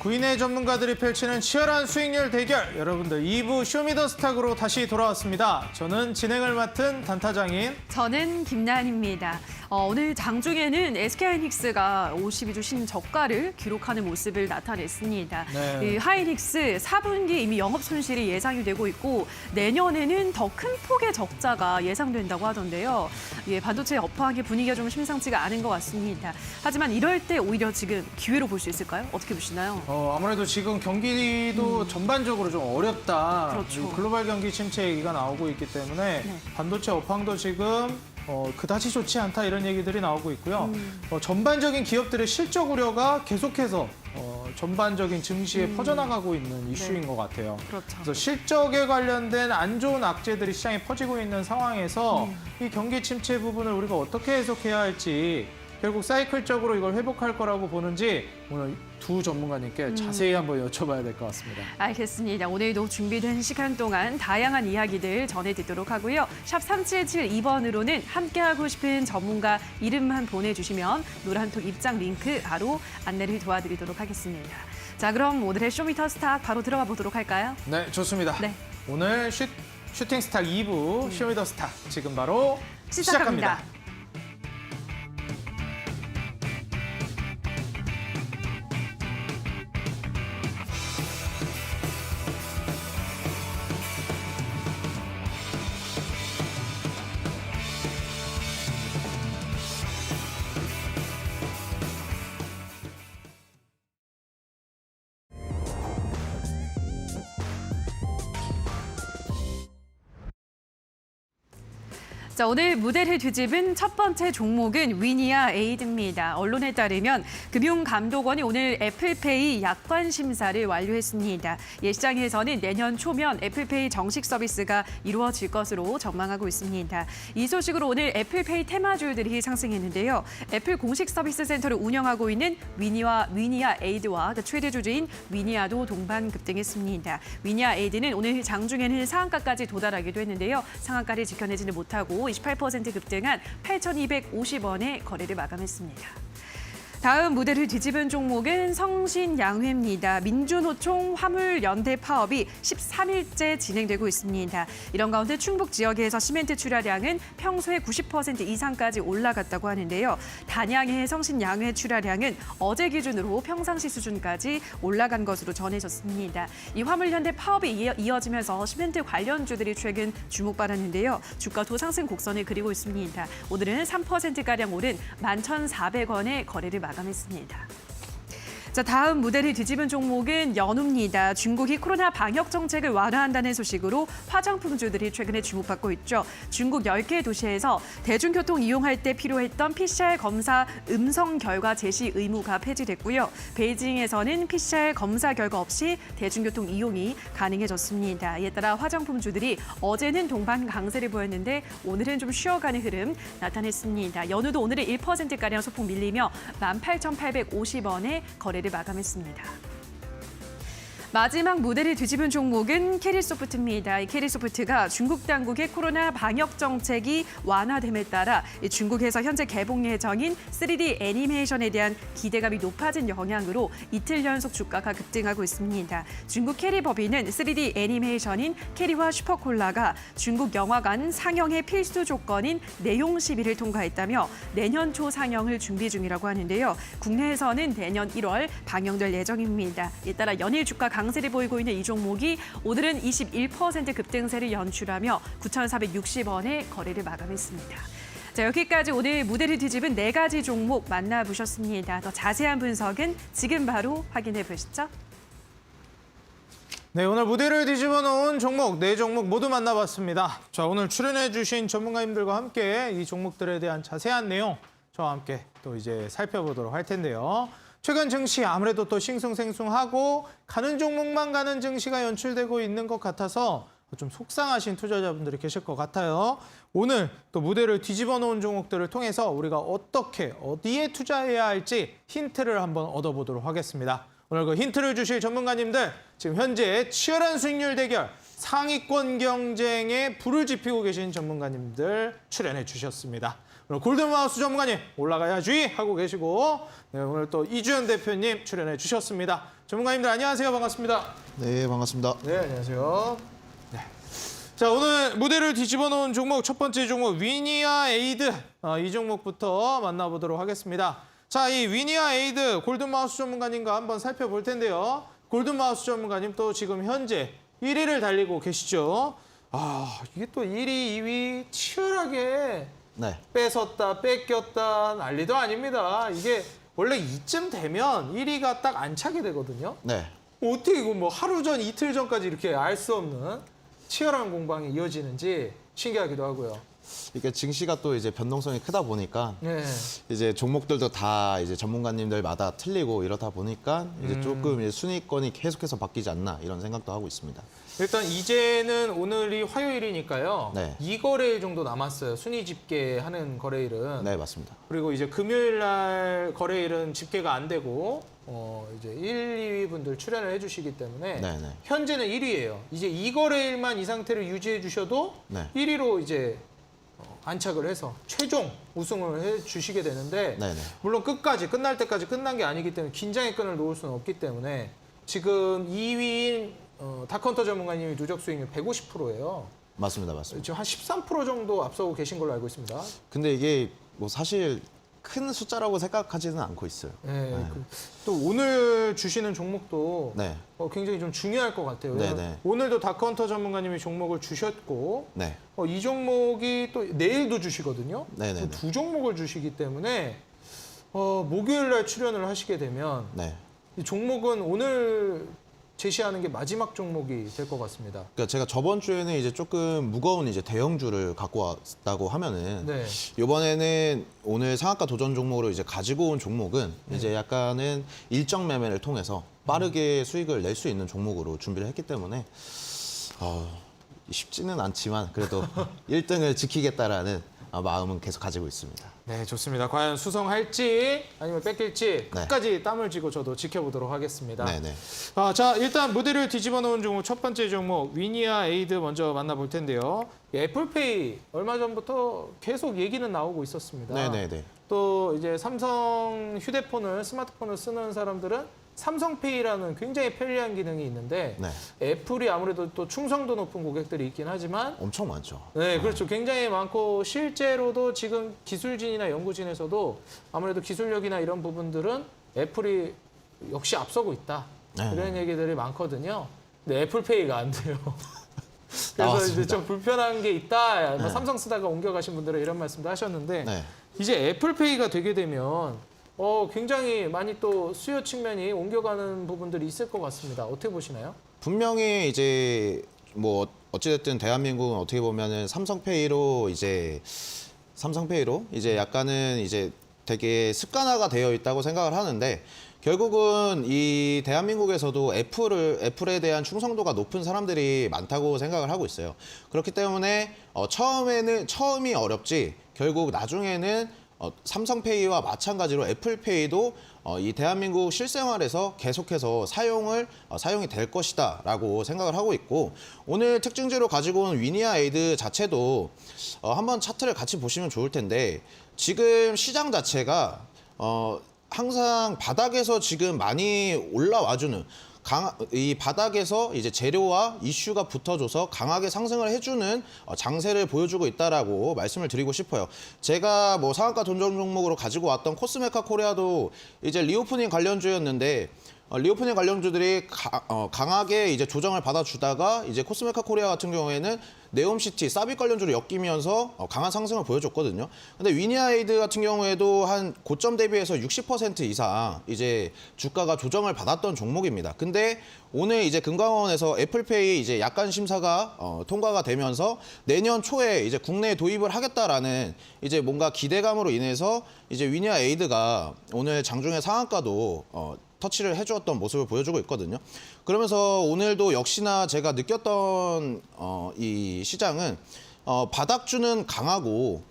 구인의 전문가들이 펼치는 치열한 수익률 대결, 여러분들 2부 쇼미더스탁으로 다시 돌아왔습니다. 저는 진행을 맡은 단타장인 저는 김나은입니다. 오늘 장중에는 SK하이닉스가 52주 신저가를 기록하는 모습을 나타냈습니다. 네. 이 하이닉스 4분기 이미 영업 손실이 예상이 되고 있고 내년에는 더 큰 폭의 적자가 예상된다고 하던데요. 반도체 업황의 분위기가 좀 심상치가 않은 것 같습니다. 하지만 이럴 때 오히려 지금 기회로 볼 수 있을까요? 어떻게 보시나요? 아무래도 지금 경기도 전반적으로 좀 어렵다. 그렇죠. 글로벌 경기 침체 얘기가 나오고 있기 때문에 네. 반도체 업황도 지금 그다지 좋지 않다 이런 얘기들이 나오고 있고요. 전반적인 기업들의 실적 우려가 계속해서 전반적인 증시에 퍼져나가고 있는 이슈인 것 같아요. 그렇죠. 그래서 실적에 관련된 안 좋은 악재들이 시장에 퍼지고 있는 상황에서 이 경기 침체 부분을 우리가 어떻게 해석해야 할지, 결국 사이클적으로 이걸 회복할 거라고 보는지 오늘 두 전문가님께 자세히 한번 여쭤봐야 될 것 같습니다. 알겠습니다. 오늘도 준비된 시간 동안 다양한 이야기들 전해드리도록 하고요. 샵 3772번으로는 함께하고 싶은 전문가 이름만 보내주시면 노란톡 입장 링크 바로 안내를 도와드리도록 하겠습니다. 자, 그럼 오늘의 쇼미더스탁 바로 들어가 보도록 할까요? 네, 좋습니다. 네. 오늘 슈팅스탁 2부 쇼미더스탁 지금 바로 시작합니다. 시작합니다. 자, 오늘 무대를 뒤집은 첫 번째 종목은 위니아 에이드입니다. 언론에 따르면 금융감독원이 오늘 애플페이 약관 심사를 완료했습니다. 시장에서는 내년 초면 애플페이 정식 서비스가 이루어질 것으로 전망하고 있습니다. 이 소식으로 오늘 애플페이 테마주들이 상승했는데요. 애플 공식 서비스 센터를 운영하고 있는 위니아 에이드와 최대 주주인 위니아도 동반 급등했습니다. 위니아 에이드는 오늘 장중에는 상한가까지 도달하기도 했는데요. 상한가를 지켜내지는 못하고 28% 급등한 8,250원에 거래를 마감했습니다. 다음 무대를 뒤집은 종목은 성신양회입니다. 민주노총 화물연대 파업이 13일째 진행되고 있습니다. 이런 가운데 충북 지역에서 시멘트 출하량은 평소의 90% 이상까지 올라갔다고 하는데요. 단양의 성신양회 출하량은 어제 기준으로 평상시 수준까지 올라간 것으로 전해졌습니다. 이 화물연대 파업이 이어지면서 시멘트 관련주들이 최근 주목받았는데요. 주가도 상승 곡선을 그리고 있습니다. 오늘은 3%가량 오른 11,400원에 거래를 마감했습니다. 자, 다음 무대를 뒤집은 종목은 연우입니다. 중국이 코로나 방역 정책을 완화한다는 소식으로 화장품주들이 최근에 주목받고 있죠. 중국 10개 도시에서 대중교통 이용할 때 필요했던 PCR 검사 음성 결과 제시 의무가 폐지됐고요. 베이징에서는 PCR 검사 결과 없이 대중교통 이용이 가능해졌습니다. 이에 따라 화장품주들이 어제는 동반 강세를 보였는데 오늘은 좀 쉬어가는 흐름 나타냈습니다. 연우도 오늘은 1%가량 소폭 밀리며 18,850원에 거래를 마감했습니다. 마지막 무대를 뒤집은 종목은 캐리소프트입니다. 이 캐리소프트가 중국 당국의 코로나 방역 정책이 완화됨에 따라 중국에서 현재 개봉 예정인 3D 애니메이션에 대한 기대감이 높아진 영향으로 이틀 연속 주가가 급등하고 있습니다. 중국 캐리법인은 3D 애니메이션인 캐리와 슈퍼콜라가 중국 영화관 상영의 필수 조건인 내용 시비를 통과했다며 내년 초 상영을 준비 중이라고 하는데요. 국내에서는 내년 1월 방영될 예정입니다. 이에 따라 연일 주가 강세를 보이고 있는 이 종목이 오늘은 21% 급등세를 연출하며 9,460원에 거래를 마감했습니다. 자, 여기까지 오늘 무대를 뒤집은 4가지 종목 만나보셨습니다. 더 자세한 분석은 지금 바로 확인해 보시죠. 네, 오늘 무대를 뒤집어 놓은 종목, 4종목 모두 만나봤습니다. 자, 오늘 출연해 주신 전문가님들과 함께 이 종목들에 대한 자세한 내용 저와 함께 또 이제 살펴보도록 할 텐데요. 최근 증시 아무래도 또 싱숭생숭하고 가는 종목만 가는 증시가 연출되고 있는 것 같아서 좀 속상하신 투자자분들이 계실 것 같아요. 오늘 또 무대를 뒤집어 놓은 종목들을 통해서 우리가 어떻게 어디에 투자해야 할지 힌트를 한번 얻어보도록 하겠습니다. 오늘 그 힌트를 주실 전문가님들, 지금 현재 치열한 수익률 대결, 상위권 경쟁에 불을 지피고 계신 전문가님들 출연해 주셨습니다. 그럼 골든마우스 전문가님 올라가야지 하고 계시고 네, 오늘 또 이주연 대표님 출연해 주셨습니다. 전문가님들 안녕하세요. 반갑습니다. 네, 반갑습니다. 네, 안녕하세요. 네. 자, 오늘 무대를 뒤집어 놓은 종목 첫 번째 종목 위니아 에이드 이 종목부터 만나보도록 하겠습니다. 자, 이 위니아 에이드 골든마우스 전문가님과 한번 살펴볼 텐데요. 골든마우스 전문가님 또 지금 현재 1위를 달리고 계시죠. 아, 이게 또 1위, 2위 치열하게 네, 뺏었다, 뺏겼다 난리도 아닙니다. 이게 원래 이쯤 되면 1위가 딱 안착이 되거든요. 네, 어떻게 이거 뭐 하루 전, 이틀 전까지 이렇게 알 수 없는 치열한 공방이 이어지는지 신기하기도 하고요. 이게 증시가 또 이제 변동성이 크다 보니까 네. 이제 종목들도 다 이제 전문가님들마다 틀리고 이러다 보니까 이제 조금 이제 순위권이 계속해서 바뀌지 않나 이런 생각도 하고 있습니다. 일단 이제는 오늘이 화요일이니까요. 네. 2거래일 정도 남았어요. 순위 집계하는 거래일은. 네, 맞습니다. 그리고 이제 금요일 날 거래일은 집계가 안 되고 이제 1, 2위 분들 출연을 해주시기 때문에 네, 네. 현재는 1위예요. 이제 2거래일만 이 상태를 유지해 주셔도 네. 1위로 이제 안착을 해서 최종 우승을 해주시게 되는데 네, 네. 물론 끝까지 끝날 때까지 끝난 게 아니기 때문에 긴장의 끈을 놓을 수는 없기 때문에 지금 2위인 다컨터 전문가님이 누적 수익률 150%예요. 맞습니다, 맞습니다. 지금 한 13% 정도 앞서고 계신 걸로 알고 있습니다. 근데 이게 뭐 사실 큰 숫자라고 생각하지는 않고 있어요. 네, 또 오늘 주시는 종목도 네, 굉장히 좀 중요할 것 같아요. 네, 왜냐면 네. 오늘도 다컨터 전문가님이 종목을 주셨고 네, 이 종목이 또 내일도 주시거든요. 네, 네, 네. 두 종목을 주시기 때문에 목요일 날 출연을 하시게 되면 네. 이 종목은 오늘 제시하는 게 마지막 종목이 될 것 같습니다. 그러니까 제가 저번 주에는 이제 조금 무거운 이제 대형주를 갖고 왔다고 하면은 네. 이번에는 오늘 상한가 도전 종목으로 이제 가지고 온 종목은 네. 이제 약간은 일정 매매를 통해서 빠르게 수익을 낼 수 있는 종목으로 준비를 했기 때문에 쉽지는 않지만 그래도 1등을 지키겠다라는 마음은 계속 가지고 있습니다. 네, 좋습니다. 과연 수성할지 아니면 뺏길지 네. 끝까지 땀을 쥐고 저도 지켜보도록 하겠습니다. 네네. 자, 일단 무대를 뒤집어 놓은 종목 첫 번째 종목 위니아 에이드 먼저 만나볼 텐데요. 애플페이 얼마 전부터 계속 얘기는 나오고 있었습니다. 네네네. 또 이제 삼성 휴대폰을 스마트폰을 쓰는 사람들은 삼성페이라는 굉장히 편리한 기능이 있는데 네. 애플이 아무래도 또 충성도 높은 고객들이 있긴 하지만 엄청 많죠. 네, 그렇죠. 굉장히 많고 실제로도 지금 기술진이나 연구진에서도 아무래도 기술력이나 이런 부분들은 애플이 역시 앞서고 있다. 네. 이런 얘기들이 많거든요. 근데 애플페이가 안 돼요. 그래서 맞습니다. 이제 좀 불편한 게 있다. 뭐 네. 삼성 쓰다가 옮겨가신 분들은 이런 말씀도 하셨는데 네. 이제 애플페이가 되게 되면 굉장히 많이 또 수요 측면이 옮겨가는 부분들이 있을 것 같습니다. 어떻게 보시나요? 분명히 이제 뭐 어찌됐든 대한민국은 어떻게 보면은 삼성페이로 이제 약간은 이제 되게 습관화가 되어 있다고 생각을 하는데 결국은 이 대한민국에서도 애플에 대한 충성도가 높은 사람들이 많다고 생각을 하고 있어요. 그렇기 때문에 처음이 어렵지 결국 나중에는 삼성페이와 마찬가지로 애플페이도 이 대한민국 실생활에서 계속해서 사용이 될 것이다라고 생각을 하고 있고 오늘 특징주로 가지고 온 위니아 에이드 자체도 한번 차트를 같이 보시면 좋을 텐데 지금 시장 자체가 항상 바닥에서 지금 많이 올라와주는 이 바닥에서 이제 재료와 이슈가 붙어줘서 강하게 상승을 해주는 장세를 보여주고 있다라고 말씀을 드리고 싶어요. 제가 뭐 상한가 돈전 종목으로 가지고 왔던 코스메카 코리아도 이제 리오프닝 관련주였는데 리오프닝 관련주들이 강하게 이제 조정을 받아주다가 이제 코스메카 코리아 같은 경우에는 네옴시티, 사빗 관련주로 엮이면서 강한 상승을 보여줬거든요. 근데 위니아에이드 같은 경우에도 한 고점 대비해서 60% 이상 이제 주가가 조정을 받았던 종목입니다. 근데 오늘 이제 금감원에서 애플페이 이제 약관 심사가 통과가 되면서 내년 초에 이제 국내에 도입을 하겠다라는 이제 뭔가 기대감으로 인해서 이제 위니아에이드가 오늘 장중에 상한가도 터치를 해주었던 모습을 보여주고 있거든요. 그러면서 오늘도 역시나 제가 느꼈던 이 시장은 바닥주는 강하고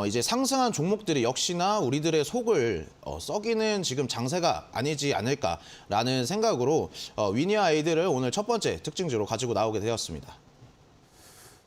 이제 상승한 종목들이 역시나 우리들의 속을 썩이는 지금 장세가 아니지 않을까라는 생각으로 위니아 에이드를 오늘 첫 번째 특징주로 가지고 나오게 되었습니다.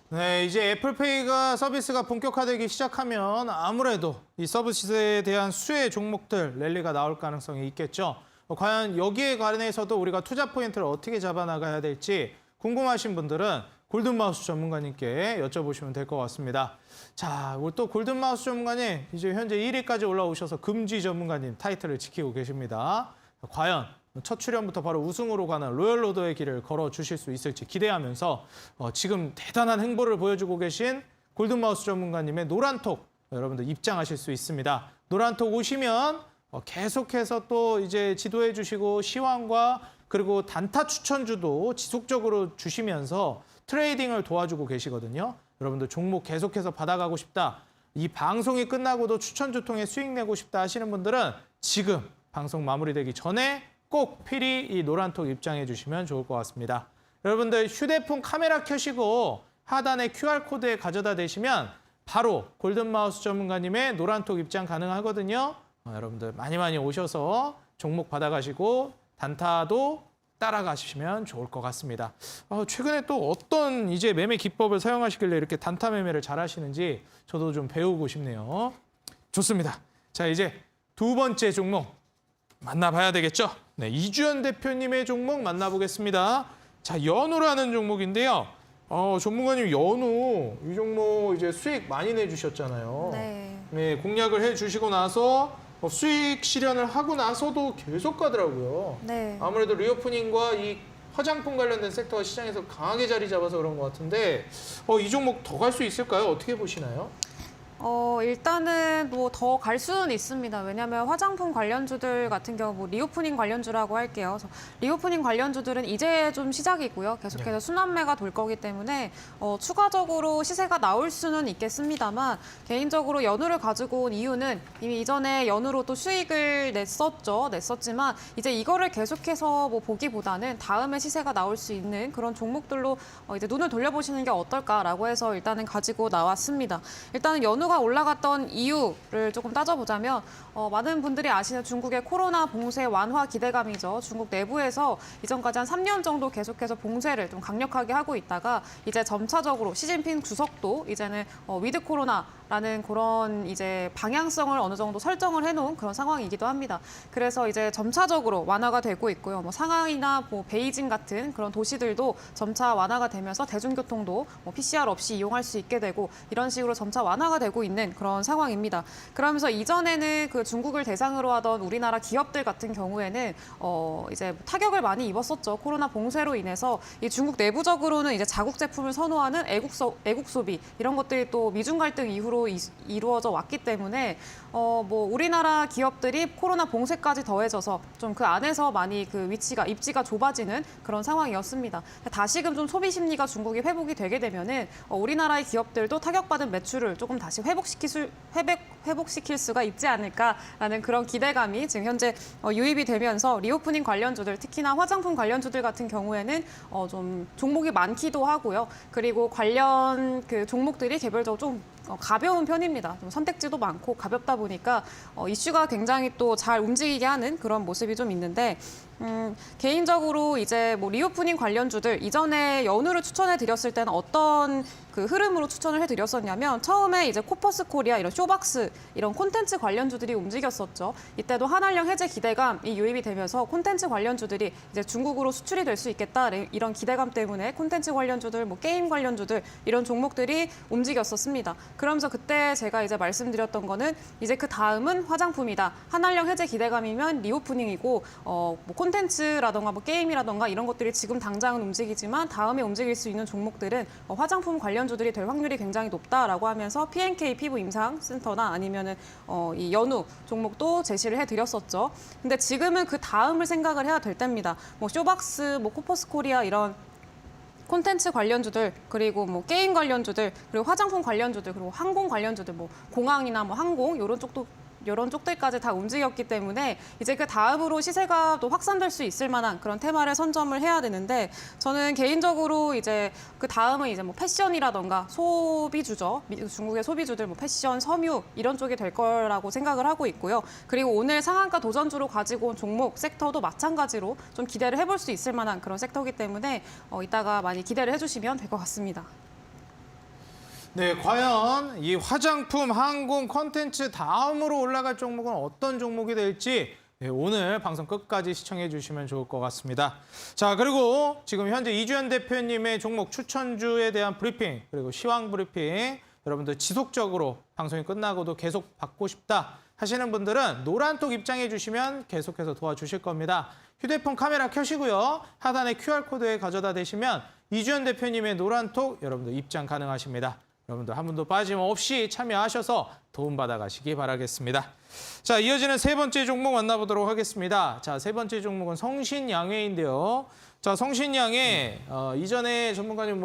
네, 이제 애플페이가 서비스가 본격화되기 시작하면 아무래도 이 서비스에 대한 수혜 종목들 랠리가 나올 가능성이 있겠죠. 과연 여기에 관해서도 우리가 투자 포인트를 어떻게 잡아나가야 될지 궁금하신 분들은 골든마우스 전문가님께 여쭤보시면 될 것 같습니다. 자, 우리 또 골든마우스 전문가님 이제 현재 1위까지 올라오셔서 금지 전문가님 타이틀을 지키고 계십니다. 과연 첫 출연부터 바로 우승으로 가는 로열로더의 길을 걸어주실 수 있을지 기대하면서 지금 대단한 행보를 보여주고 계신 골든마우스 전문가님의 노란톡 여러분들 입장하실 수 있습니다. 노란톡 오시면 계속해서 또 이제 지도해 주시고 시황과 그리고 단타 추천주도 지속적으로 주시면서 트레이딩을 도와주고 계시거든요. 여러분들 종목 계속해서 받아가고 싶다. 이 방송이 끝나고도 추천주 통해 수익 내고 싶다 하시는 분들은 지금 방송 마무리되기 전에 꼭 필히 이 노란톡 입장해 주시면 좋을 것 같습니다. 여러분들 휴대폰 카메라 켜시고 하단에 QR코드에 가져다 대시면 바로 골든마우스 전문가님의 노란톡 입장 가능하거든요. 여러분들 많이 오셔서 종목 받아가시고 단타도 따라가시면 좋을 것 같습니다. 최근에 또 어떤 이제 매매 기법을 사용하시길래 이렇게 단타 매매를 잘 하시는지 저도 좀 배우고 싶네요. 좋습니다. 자, 이제 두 번째 종목 만나봐야 되겠죠? 네, 이주연 대표님의 종목 만나보겠습니다. 자, 연우라는 종목인데요. 전문가님 연우 이 종목 이제 수익 많이 내주셨잖아요. 네. 네, 공략을 해주시고 나서 수익 실현을 하고 나서도 계속 가더라고요. 네. 아무래도 리오프닝과 이 화장품 관련된 섹터가 시장에서 강하게 자리 잡아서 그런 것 같은데 이 종목 더 갈 수 있을까요? 어떻게 보시나요? 일단은 뭐 더 갈 수는 있습니다. 왜냐하면 화장품 관련주들 같은 경우 뭐 리오프닝 관련주라고 할게요. 그래서 리오프닝 관련주들은 이제 좀 시작이고요. 계속해서 순환매가 돌 거기 때문에 추가적으로 시세가 나올 수는 있겠습니다만 개인적으로 연우를 가지고 온 이유는 이미 이전에 연우로 또 수익을 냈었지만 이제 이거를 계속해서 뭐 보기보다는 다음에 시세가 나올 수 있는 그런 종목들로 이제 눈을 돌려보시는 게 어떨까라고 해서 일단은 가지고 나왔습니다. 일단은 연우가 올라갔던 이유를 조금 따져보자면 많은 분들이 아시는 중국의 코로나 봉쇄 완화 기대감이죠. 중국 내부에서 이전까지 한 3년 정도 계속해서 봉쇄를 좀 강력하게 하고 있다가 이제 점차적으로 시진핑 주석도 이제는 위드 코로나라는 그런 이제 방향성을 어느 정도 설정을 해놓은 그런 상황이기도 합니다. 그래서 이제 점차적으로 완화가 되고 있고요. 뭐 상하이나 뭐 베이징 같은 그런 도시들도 점차 완화가 되면서 대중교통도 뭐 PCR 없이 이용할 수 있게 되고 이런 식으로 점차 완화가 되고 있는 그런 상황입니다. 그러면서 이전에는 그 중국을 대상으로 하던 우리나라 기업들 같은 경우에는 이제 타격을 많이 입었었죠. 코로나 봉쇄로 인해서 이 중국 내부적으로는 이제 자국 제품을 선호하는 애국 소비 이런 것들이 또 미중 갈등 이후로 이루어져 왔기 때문에 뭐 우리나라 기업들이 코로나 봉쇄까지 더해져서 좀 그 안에서 많이 그 입지가 좁아지는 그런 상황이었습니다. 다시금 좀 소비 심리가 중국이 회복이 되게 되면은 우리나라의 기업들도 타격받은 매출을 조금 다시 회복시킬 수가 있지 않을까라는 그런 기대감이 지금 현재 유입이 되면서 리오프닝 관련주들 특히나 화장품 관련주들 같은 경우에는 좀 종목이 많기도 하고요. 그리고 관련 그 종목들이 개별적으로 좀 가벼운 편입니다. 좀 선택지도 많고 가볍다 보니까 이슈가 굉장히 또 잘 움직이게 하는 그런 모습이 좀 있는데 개인적으로 이제 뭐 리오프닝 관련주들 이전에 연우를 추천해 드렸을 때는 어떤 그 흐름으로 추천을 해드렸었냐면 처음에 이제 코퍼스 코리아 이런 쇼박스 이런 콘텐츠 관련주들이 움직였었죠. 이때도 한한령 해제 기대감이 유입이 되면서 콘텐츠 관련주들이 이제 중국으로 수출이 될 수 있겠다 이런 기대감 때문에 콘텐츠 관련주들, 뭐 게임 관련주들 이런 종목들이 움직였었습니다. 그러면서 그때 제가 이제 말씀드렸던 거는 이제 그 다음은 화장품이다. 한한령 해제 기대감이면 리오프닝이고 뭐 콘텐츠라던가 뭐 게임이라던가 이런 것들이 지금 당장은 움직이지만 다음에 움직일 수 있는 종목들은 화장품 관련주들이 될 확률이 굉장히 높다라고 하면서 P&K 피부 임상 센터나 아니면은 이 연우 종목도 제시를 해드렸었죠. 근데 지금은 그 다음을 생각을 해야 될 때입니다. 뭐 쇼박스, 뭐 코퍼스 코리아 이런 콘텐츠 관련주들 그리고 뭐 게임 관련주들 그리고 화장품 관련주들 그리고 항공 관련주들 뭐 공항이나 뭐 항공 이런 쪽들까지 다 움직였기 때문에 이제 그 다음으로 시세가 또 확산될 수 있을 만한 그런 테마를 선점을 해야 되는데 저는 개인적으로 이제 그 다음은 이제 뭐 패션이라던가 소비주죠. 중국의 소비주들 뭐 패션, 섬유 이런 쪽이 될 거라고 생각을 하고 있고요. 그리고 오늘 상한가 도전주로 가지고 온 종목 섹터도 마찬가지로 좀 기대를 해볼 수 있을 만한 그런 섹터이기 때문에 이따가 많이 기대를 해주시면 될 것 같습니다. 네, 과연 이 화장품, 항공, 콘텐츠 다음으로 올라갈 종목은 어떤 종목이 될지 네, 오늘 방송 끝까지 시청해 주시면 좋을 것 같습니다. 자, 그리고 지금 현재 이주연 대표님의 종목 추천주에 대한 브리핑, 그리고 시황 브리핑 여러분들 지속적으로 방송이 끝나고도 계속 받고 싶다 하시는 분들은 노란톡 입장해 주시면 계속해서 도와주실 겁니다. 휴대폰 카메라 켜시고요. 하단에 QR코드에 가져다 대시면 이주연 대표님의 노란톡 여러분들 입장 가능하십니다. 여러분들 한 분도 빠짐없이 참여하셔서 도움받아 가시기 바라겠습니다. 자, 이어지는 세 번째 종목 만나보도록 하겠습니다. 자, 세 번째 종목은 성신양해인데요. 자, 성신양해 이전에 전문가님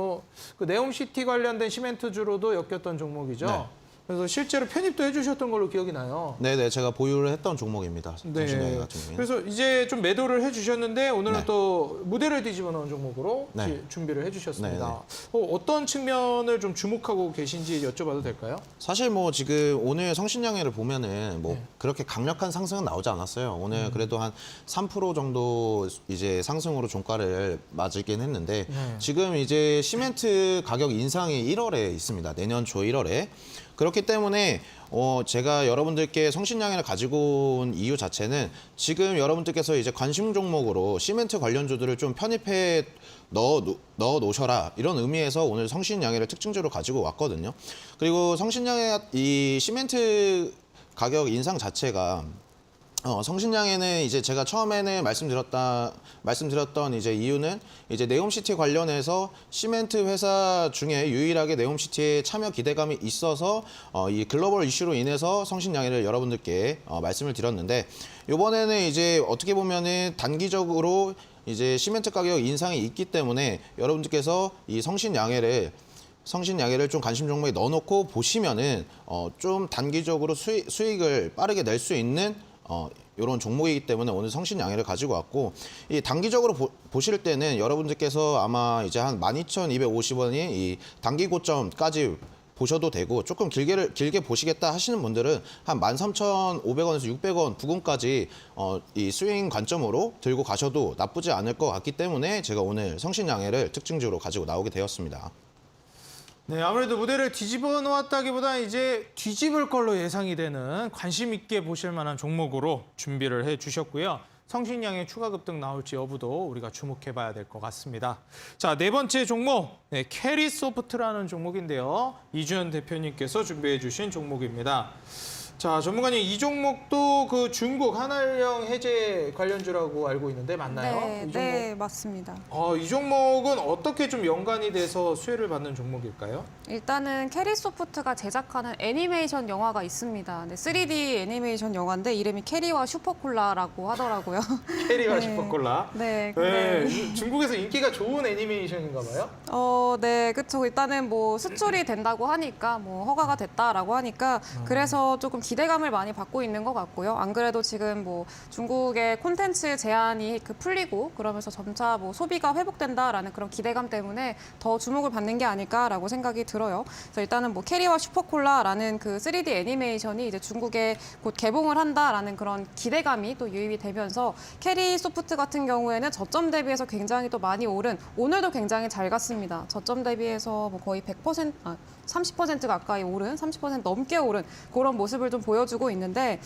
그 네옴시티 관련된 시멘트주로도 엮였던 종목이죠. 네. 그래서 실제로 편입도 해주셨던 걸로 기억이 나요. 네네, 제가 보유를 했던 종목입니다. 성신양해 같은 경우에는. 그래서 이제 좀 매도를 해주셨는데 오늘은 네. 또 무대를 뒤집어 놓은 종목으로 네. 준비를 해주셨습니다. 네, 어떤 측면을 좀 주목하고 계신지 여쭤봐도 될까요? 사실 지금 오늘 성신양해를 보면은 그렇게 강력한 상승은 나오지 않았어요. 오늘 그래도 한 3% 정도 이제 상승으로 종가를 맞이긴 했는데 지금 이제 시멘트 가격 인상이 1월에 있습니다. 내년 초 1월에. 그렇기 때문에 제가 여러분들께 성신양해를 가지고 온 이유 자체는 지금 여러분들께서 이제 관심 종목으로 시멘트 관련주들을 좀 편입해 넣어 놓으셔라 이런 의미에서 오늘 성신양해를 특징주로 가지고 왔거든요. 그리고 성신양해 이 시멘트 가격 인상 자체가 성신양해는 이제 제가 처음에는 말씀드렸던 이제 이유는 이제 네옴시티 관련해서 시멘트 회사 중에 유일하게 네옴시티에 참여 기대감이 있어서 이 글로벌 이슈로 인해서 성신양해를 여러분들께 말씀을 드렸는데 이번에는 이제 어떻게 보면은 단기적으로 이제 시멘트 가격 인상이 있기 때문에 여러분들께서 이 성신양해를 좀 관심 종목에 넣어놓고 보시면은 좀 단기적으로 수익을 빠르게 낼 수 있는 이런 종목이기 때문에 오늘 성신양해를 가지고 왔고 이 단기적으로 보실 때는 여러분들께서 아마 이제 한 12,250원이 이 단기 고점까지 보셔도 되고 조금 길게 보시겠다 하시는 분들은 한 13,500원에서 600원 부근까지 이 스윙 관점으로 들고 가셔도 나쁘지 않을 것 같기 때문에 제가 오늘 성신양해를 특징주로 가지고 나오게 되었습니다. 네, 아무래도 무대를 뒤집어 놓았다기보다 이제 뒤집을 걸로 예상이 되는 관심 있게 보실 만한 종목으로 준비를 해주셨고요. 성신양해 추가 급등 나올지 여부도 우리가 주목해 봐야 될 것 같습니다. 자, 네 번째 종목, 캐리소프트라는 종목인데요. 이주연 대표님께서 준비해 주신 종목입니다. 자, 전문가님, 이 종목도 그 중국 한알령 해제 관련주라고 알고 있는데 맞나요? 네, 이 종목? 네, 맞습니다. 이 종목은 어떻게 좀 연관이 돼서 수혜를 받는 종목일까요? 일단은 캐리소프트가 제작하는 애니메이션 영화가 있습니다. 네, 3D 애니메이션 영화인데 이름이 캐리와 슈퍼콜라라고 하더라고요. 캐리와 네. 슈퍼콜라. 네, 근데 중국에서 인기가 좋은 애니메이션인가 봐요? 네, 그렇죠. 일단은 수출이 된다고 하니까 허가가 됐다라고 하니까 그래서 조금 기대감을 많이 받고 있는 것 같고요. 안 그래도 지금 중국의 콘텐츠 제한이 풀리고 그러면서 점차 소비가 회복된다라는 그런 기대감 때문에 더 주목을 받는 게 아닐까라고 생각이 들어요. 그래서 일단은 캐리와 슈퍼콜라라는 그 3D 애니메이션이 이제 중국에 곧 개봉을 한다라는 그런 기대감이 또 유입이 되면서 캐리 소프트 같은 경우에는 저점 대비해서 굉장히 또 많이 오른 오늘도 굉장히 잘 갔습니다. 저점 대비해서 거의 30% 가까이 오른, 30% 넘게 오른 그런 모습을 좀 보여주고 있는데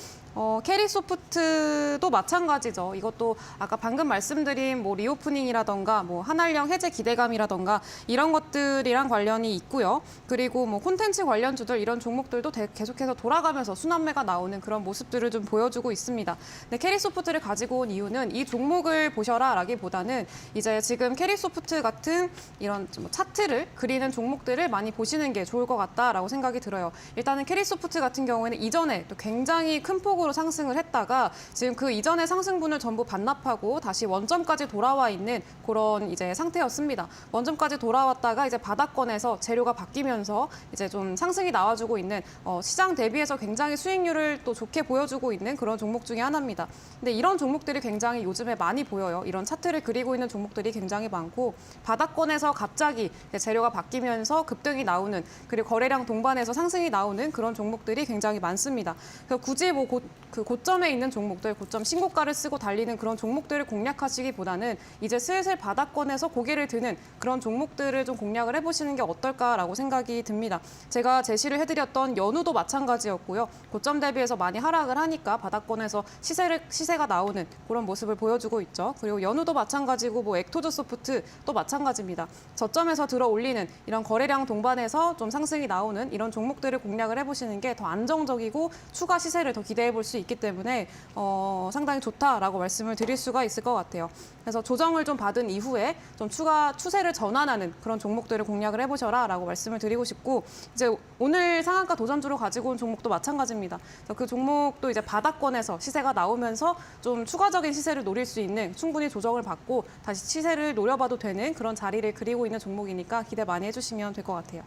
캐리소프트도 마찬가지죠. 이것도 아까 방금 말씀드린 리오프닝이라던가 한알령 해제 기대감이라던가 이런 것들이랑 관련이 있고요. 그리고 콘텐츠 관련주들 이런 종목들도 계속해서 돌아가면서 순환매가 나오는 그런 모습들을 좀 보여주고 있습니다. 근데 캐리소프트를 가지고 온 이유는 이 종목을 보셔라라기보다는 이제 지금 캐리소프트 같은 이런 차트를 그리는 종목들을 많이 보시는 게 좋을 것 같다라고 생각이 들어요. 일단은 캐리소프트 같은 경우에는 이전에 또 굉장히 큰 폭으로 상승을 했다가 지금 그 이전의 상승분을 전부 반납하고 다시 원점까지 돌아와 있는 그런 이제 상태였습니다. 원점까지 돌아왔다가 이제 바닥권에서 재료가 바뀌면서 이제 좀 상승이 나와주고 있는 시장 대비해서 굉장히 수익률을 또 좋게 보여주고 있는 그런 종목 중에 하나입니다. 근데 이런 종목들이 굉장히 요즘에 많이 보여요. 이런 차트를 그리고 있는 종목들이 굉장히 많고 바닥권에서 갑자기 재료가 바뀌면서 급등이 나오는 그리고 거래량 동반해서 상승이 나오는 그런 종목들이 굉장히 많습니다. 그래서 굳이 그 고점에 있는 종목들, 고점 신고가를 쓰고 달리는 그런 종목들을 공략하시기보다는 이제 슬슬 바닥권에서 고개를 드는 그런 종목들을 좀 공략을 해보시는 게 어떨까라고 생각이 듭니다. 제가 제시를 해드렸던 연우도 마찬가지였고요. 고점 대비해서 많이 하락을 하니까 바닥권에서 시세가 나오는 그런 모습을 보여주고 있죠. 그리고 연우도 마찬가지고 뭐 액토즈 소프트 또 마찬가지입니다. 저점에서 들어 올리는 이런 거래량 동반해서 좀 상승이 나오는 이런 종목들을 공략을 해보시는 게 더 안정적이고 추가 시세를 더 기대해 볼 수 있기 때문에 상당히 좋다라고 말씀을 드릴 수가 있을 것 같아요. 그래서 조정을 좀 받은 이후에 좀 추가 추세를 전환하는 그런 종목들을 공략을 해보셔라라고 말씀을 드리고 싶고 이제 오늘 상한가 도전주로 가지고 온 종목도 마찬가지입니다. 그래서 그 종목도 이제 바닥권에서 시세가 나오면서 좀 추가적인 시세를 노릴 수 있는 충분히 조정을 받고 다시 시세를 노려봐도 되는 그런 자리를 그리고 있는 종목이니까 기대 많이 해주시면 될 것 같아요.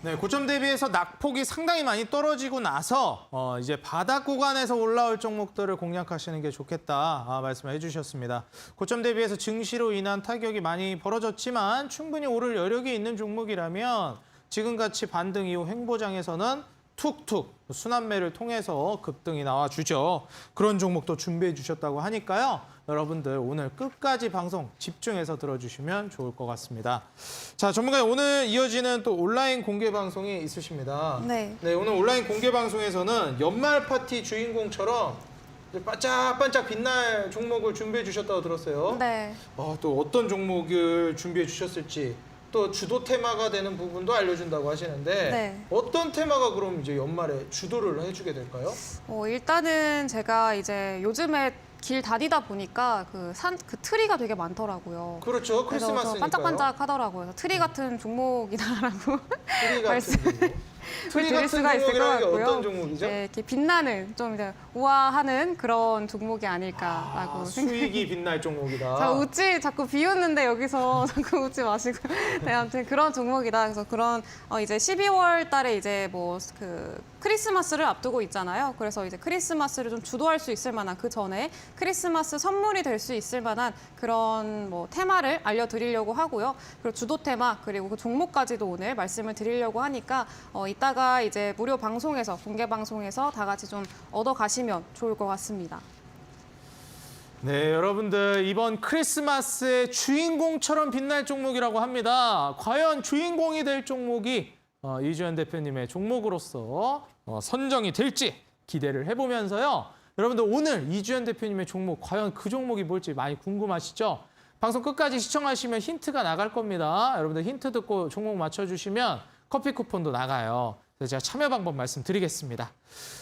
네, 고점 대비해서 낙폭이 상당히 많이 떨어지고 나서 이제 바닥 구간에서 올라올 종목들을 공략하시는 게 좋겠다 말씀을 해주셨습니다. 고점 대비해서 증시로 인한 타격이 많이 벌어졌지만 충분히 오를 여력이 있는 종목이라면 지금같이 반등 이후 횡보장에서는 툭툭 순환매를 통해서 급등이 나와주죠. 그런 종목도 준비해 주셨다고 하니까요. 여러분들 오늘 끝까지 방송 집중해서 들어주시면 좋을 것 같습니다. 자, 전문가님 오늘 이어지는 또 온라인 공개 방송이 있으십니다. 네. 네, 오늘 온라인 공개 방송에서는 연말 파티 주인공처럼 이제 반짝반짝 빛날 종목을 준비해 주셨다고 들었어요. 네. 또 어떤 종목을 준비해 주셨을지 또 주도 테마가 되는 부분도 알려준다고 하시는데 네. 어떤 테마가 그럼 이제 연말에 주도를 해주게 될까요? 일단은 제가 이제 요즘에 길 다니다 보니까 그 트리가 되게 많더라고요. 그렇죠. 그래서 저 크리스마스니까요. 반짝반짝 하더라고요. 그래서 트리 같은 종목이다라고 트리 말씀- 같은 종목. 트리 드릴 같은 수가 있을 것 종목이라는 게 같고요. 어떤 종목이죠? 네, 이렇게 빛나는 좀 이제 우아하는 그런 종목이 아닐까라고 수익이 빛날 종목이다. 자꾸 비웃는데 여기서 자꾸 웃지 마시고. 네, 아무튼 그런 종목이다. 그래서 그런 이제 12월 달에 이제 뭐 그 크리스마스를 앞두고 있잖아요. 그래서 이제 크리스마스를 좀 주도할 수 있을 만한 그 전에 크리스마스 선물이 될 수 있을 만한 그런 뭐 테마를 알려드리려고 하고요. 그리고 주도 테마 그리고 그 종목까지도 오늘 말씀을 드리려고 하니까 이따가 이제 무료 방송에서 공개 방송에서 다 같이 좀 얻어 가시면 좋을 것 같습니다. 네, 여러분들 이번 크리스마스의 주인공처럼 빛날 종목이라고 합니다. 과연 주인공이 될 종목이 이주연 대표님의 종목으로서 선정이 될지 기대를 해보면서요. 여러분들 오늘 이주연 대표님의 종목 과연 그 종목이 뭘지 많이 궁금하시죠? 방송 끝까지 시청하시면 힌트가 나갈 겁니다. 여러분들 힌트 듣고 종목 맞춰주시면 커피 쿠폰도 나가요. 그래서 제가 참여 방법 말씀드리겠습니다.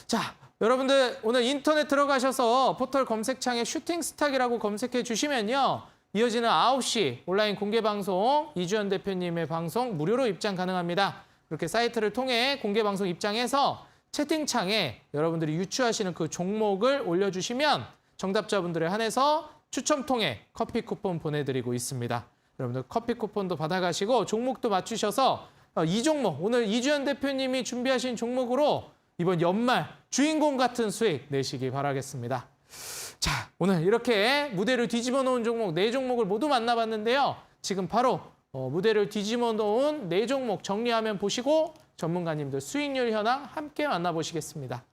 자, 여러분들 오늘 인터넷 들어가셔서 포털 검색창에 슈팅스탁이라고 검색해 주시면요. 이어지는 9시 온라인 공개 방송 이주연 대표님의 방송 무료로 입장 가능합니다. 이렇게 사이트를 통해 공개 방송 입장해서 채팅창에 여러분들이 유추하시는 그 종목을 올려주시면 정답자분들에 한해서 추첨 통해 커피 쿠폰 보내드리고 있습니다. 여러분들 커피 쿠폰도 받아가시고 종목도 맞추셔서 이 종목, 오늘 이주연 대표님이 준비하신 종목으로 이번 연말 주인공 같은 수익 내시기 바라겠습니다. 자, 오늘 이렇게 무대를 뒤집어 놓은 종목 4종목을 모두 만나봤는데요. 지금 바로 무대를 뒤집어 놓은 4종목 정리하면 보시고 전문가님들 수익률 현황 함께 만나보시겠습니다.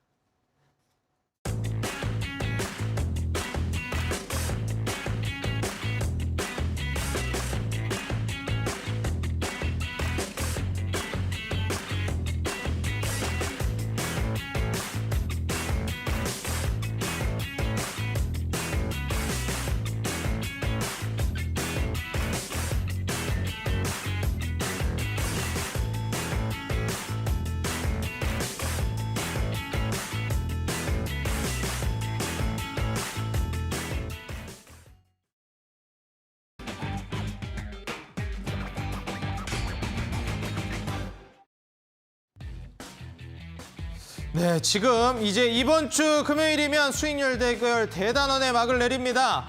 네, 지금 이제 이번 주 금요일이면 수익률 대결 대단원의 막을 내립니다.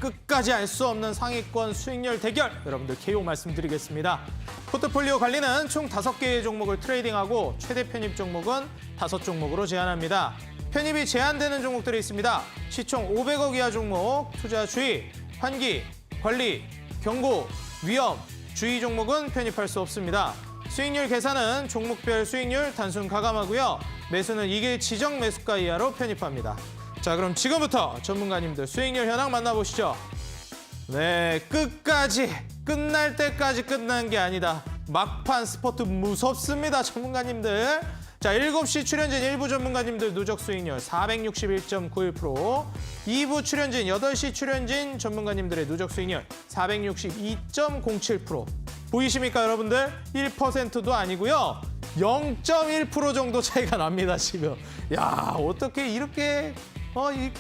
끝까지 알 수 없는 상위권 수익률 대결 여러분들 KO 말씀드리겠습니다. 포트폴리오 관리는 총 5개의 종목을 트레이딩하고 최대 편입 종목은 5종목으로 제한합니다. 편입이 제한되는 종목들이 있습니다. 시총 500억 이하 종목, 투자 주의, 환기, 관리, 경고, 위험, 주의 종목은 편입할 수 없습니다. 수익률 계산은 종목별 수익률 단순 가감하고요. 매수는 이길 지정 매수가 이하로 편입합니다. 자, 그럼 지금부터 전문가님들 수익률 현황 만나보시죠. 네, 끝날 때까지 끝난 게 아니다. 막판 스포트 무섭습니다, 전문가님들. 자, 7시 출연진 일부 전문가님들 누적 수익률 461.91%, 2부 출연진 8시 출연진 전문가님들의 누적 수익률 462.07%. 보이십니까, 여러분들? 1%도 아니고요. 0.1% 정도 차이가 납니다, 지금. 야, 어떻게 이렇게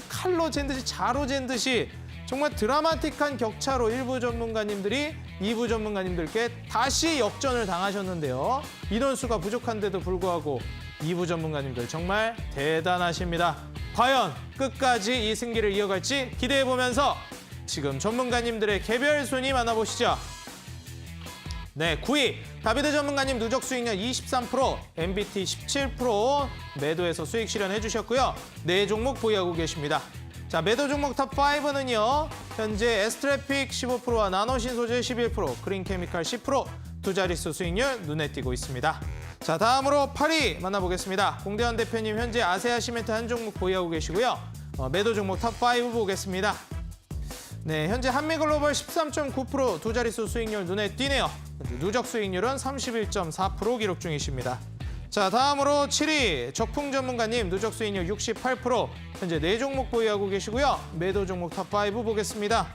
칼로 잰 듯이 자로 잰 듯이 정말 드라마틱한 격차로 일부 전문가님들이 2부 전문가님들께 다시 역전을 당하셨는데요. 인원수가 부족한데도 불구하고 2부 전문가님들 정말 대단하십니다. 과연 끝까지 이 승기를 이어갈지 기대해보면서 지금 전문가님들의 개별 순위 만나보시죠. 네, 9위 다비드 전문가님 누적 수익률 23%, MBT 17% 매도해서 수익 실현해 주셨고요. 4종목 보유하고 계십니다. 자, 매도 종목 탑5는요. 현재 에스트래픽 15%와 나노신소재 11%, 그린케미칼 10%, 두 자릿수 수익률 눈에 띄고 있습니다. 자, 다음으로 8위 만나보겠습니다. 공대현 대표님 현재 아세아 시멘트 한 종목 보유하고 계시고요. 매도 종목 탑5 보겠습니다. 네, 현재 한미글로벌 13.9% 두 자릿수 수익률 눈에 띄네요. 누적 수익률은 31.4% 기록 중이십니다. 자, 다음으로 7위 적풍 전문가님 누적 수익률 68%, 현재 4종목 보유하고 계시고요. 매도 종목 탑5 보겠습니다.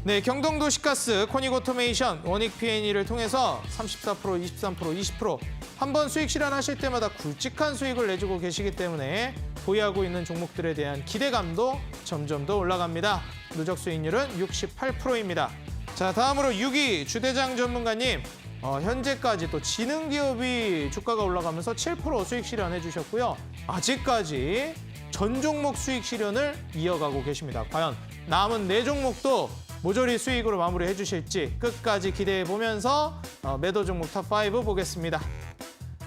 네, 경동도시가스, 코닉오토메이션, 원익 P&E를 통해서 34%, 23%, 20% 한 번 수익 실현하실 때마다 굵직한 수익을 내주고 계시기 때문에 보유하고 있는 종목들에 대한 기대감도 점점 더 올라갑니다. 누적 수익률은 68%입니다. 자, 다음으로 6위 주대장 전문가님, 현재까지 또 지능기업이 주가가 올라가면서 7% 수익 실현해 주셨고요. 아직까지 전 종목 수익 실현을 이어가고 계십니다. 과연 남은 4종목도 모조리 수익으로 마무리해 주실지 끝까지 기대해 보면서 매도 종목 탑5 보겠습니다.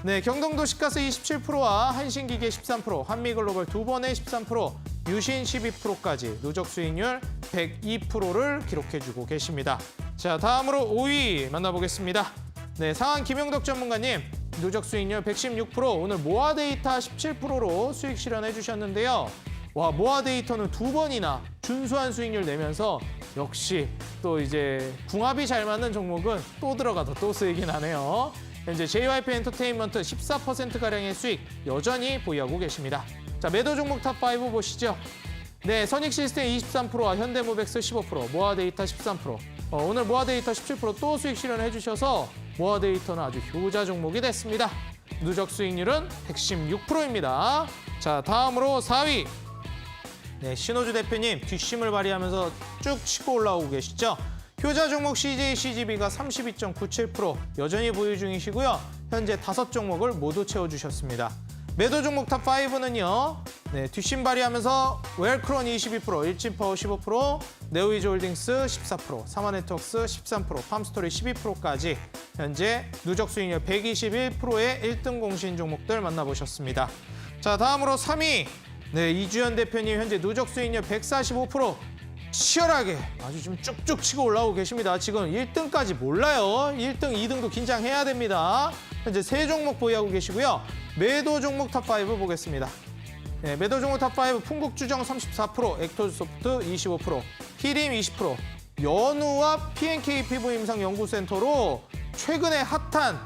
네, 경동도시가스 27%와 한신기계 13%, 한미글로벌 2번에 13%, 유신 12%까지 누적 수익률 102%를 기록해주고 계십니다. 자, 다음으로 5위 만나보겠습니다. 네, 상한 김용덕 전문가님 누적 수익률 116%, 오늘 모아 데이터 17%로 수익 실현해 주셨는데요. 와, 모아 데이터는 2번이나 준수한 수익률 내면서 역시 또 이제 궁합이 잘 맞는 종목은 또 들어가도 또 수익이 나네요. 현재 JYP 엔터테인먼트 14%가량의 수익 여전히 보유하고 계십니다. 자, 매도 종목 탑5 보시죠. 네, 선익시스템 23%와 현대모백스 15%, 모아데이터 13%. 오늘 모아데이터 17% 또 수익 실현해 주셔서 모아데이터는 아주 효자 종목이 됐습니다. 누적 수익률은 116%입니다. 자, 다음으로 4위. 네, 신호주 대표님 뒷심을 발휘하면서 쭉 치고 올라오고 계시죠. 효자 종목 CJCGV가 32.97% 여전히 보유 중이시고요. 현재 5종목을 모두 채워주셨습니다. 매도 종목 탑5는요. 네, 뒷심 발휘하면서 웰크론 22%, 일진파워 15%, 네오이즈홀딩스 14%, 사마네트웍스 13%, 팜스토리 12%까지 현재 누적 수익률 121%의 1등 공신 종목들 만나보셨습니다. 자, 다음으로 3위. 네, 이주연 대표님 현재 누적 수익률 145%. 치열하게 아주 좀 쭉쭉 치고 올라오고 계십니다. 지금 1등까지 몰라요. 1등, 2등도 긴장해야 됩니다. 현재 3종목 보유하고 계시고요. 매도 종목 탑5 보겠습니다. 네, 매도 종목 탑5 풍국주정 34%, 엑토소프트 25%, 히림 20%, 연우와 PNK 피부임상연구센터로 최근에 핫한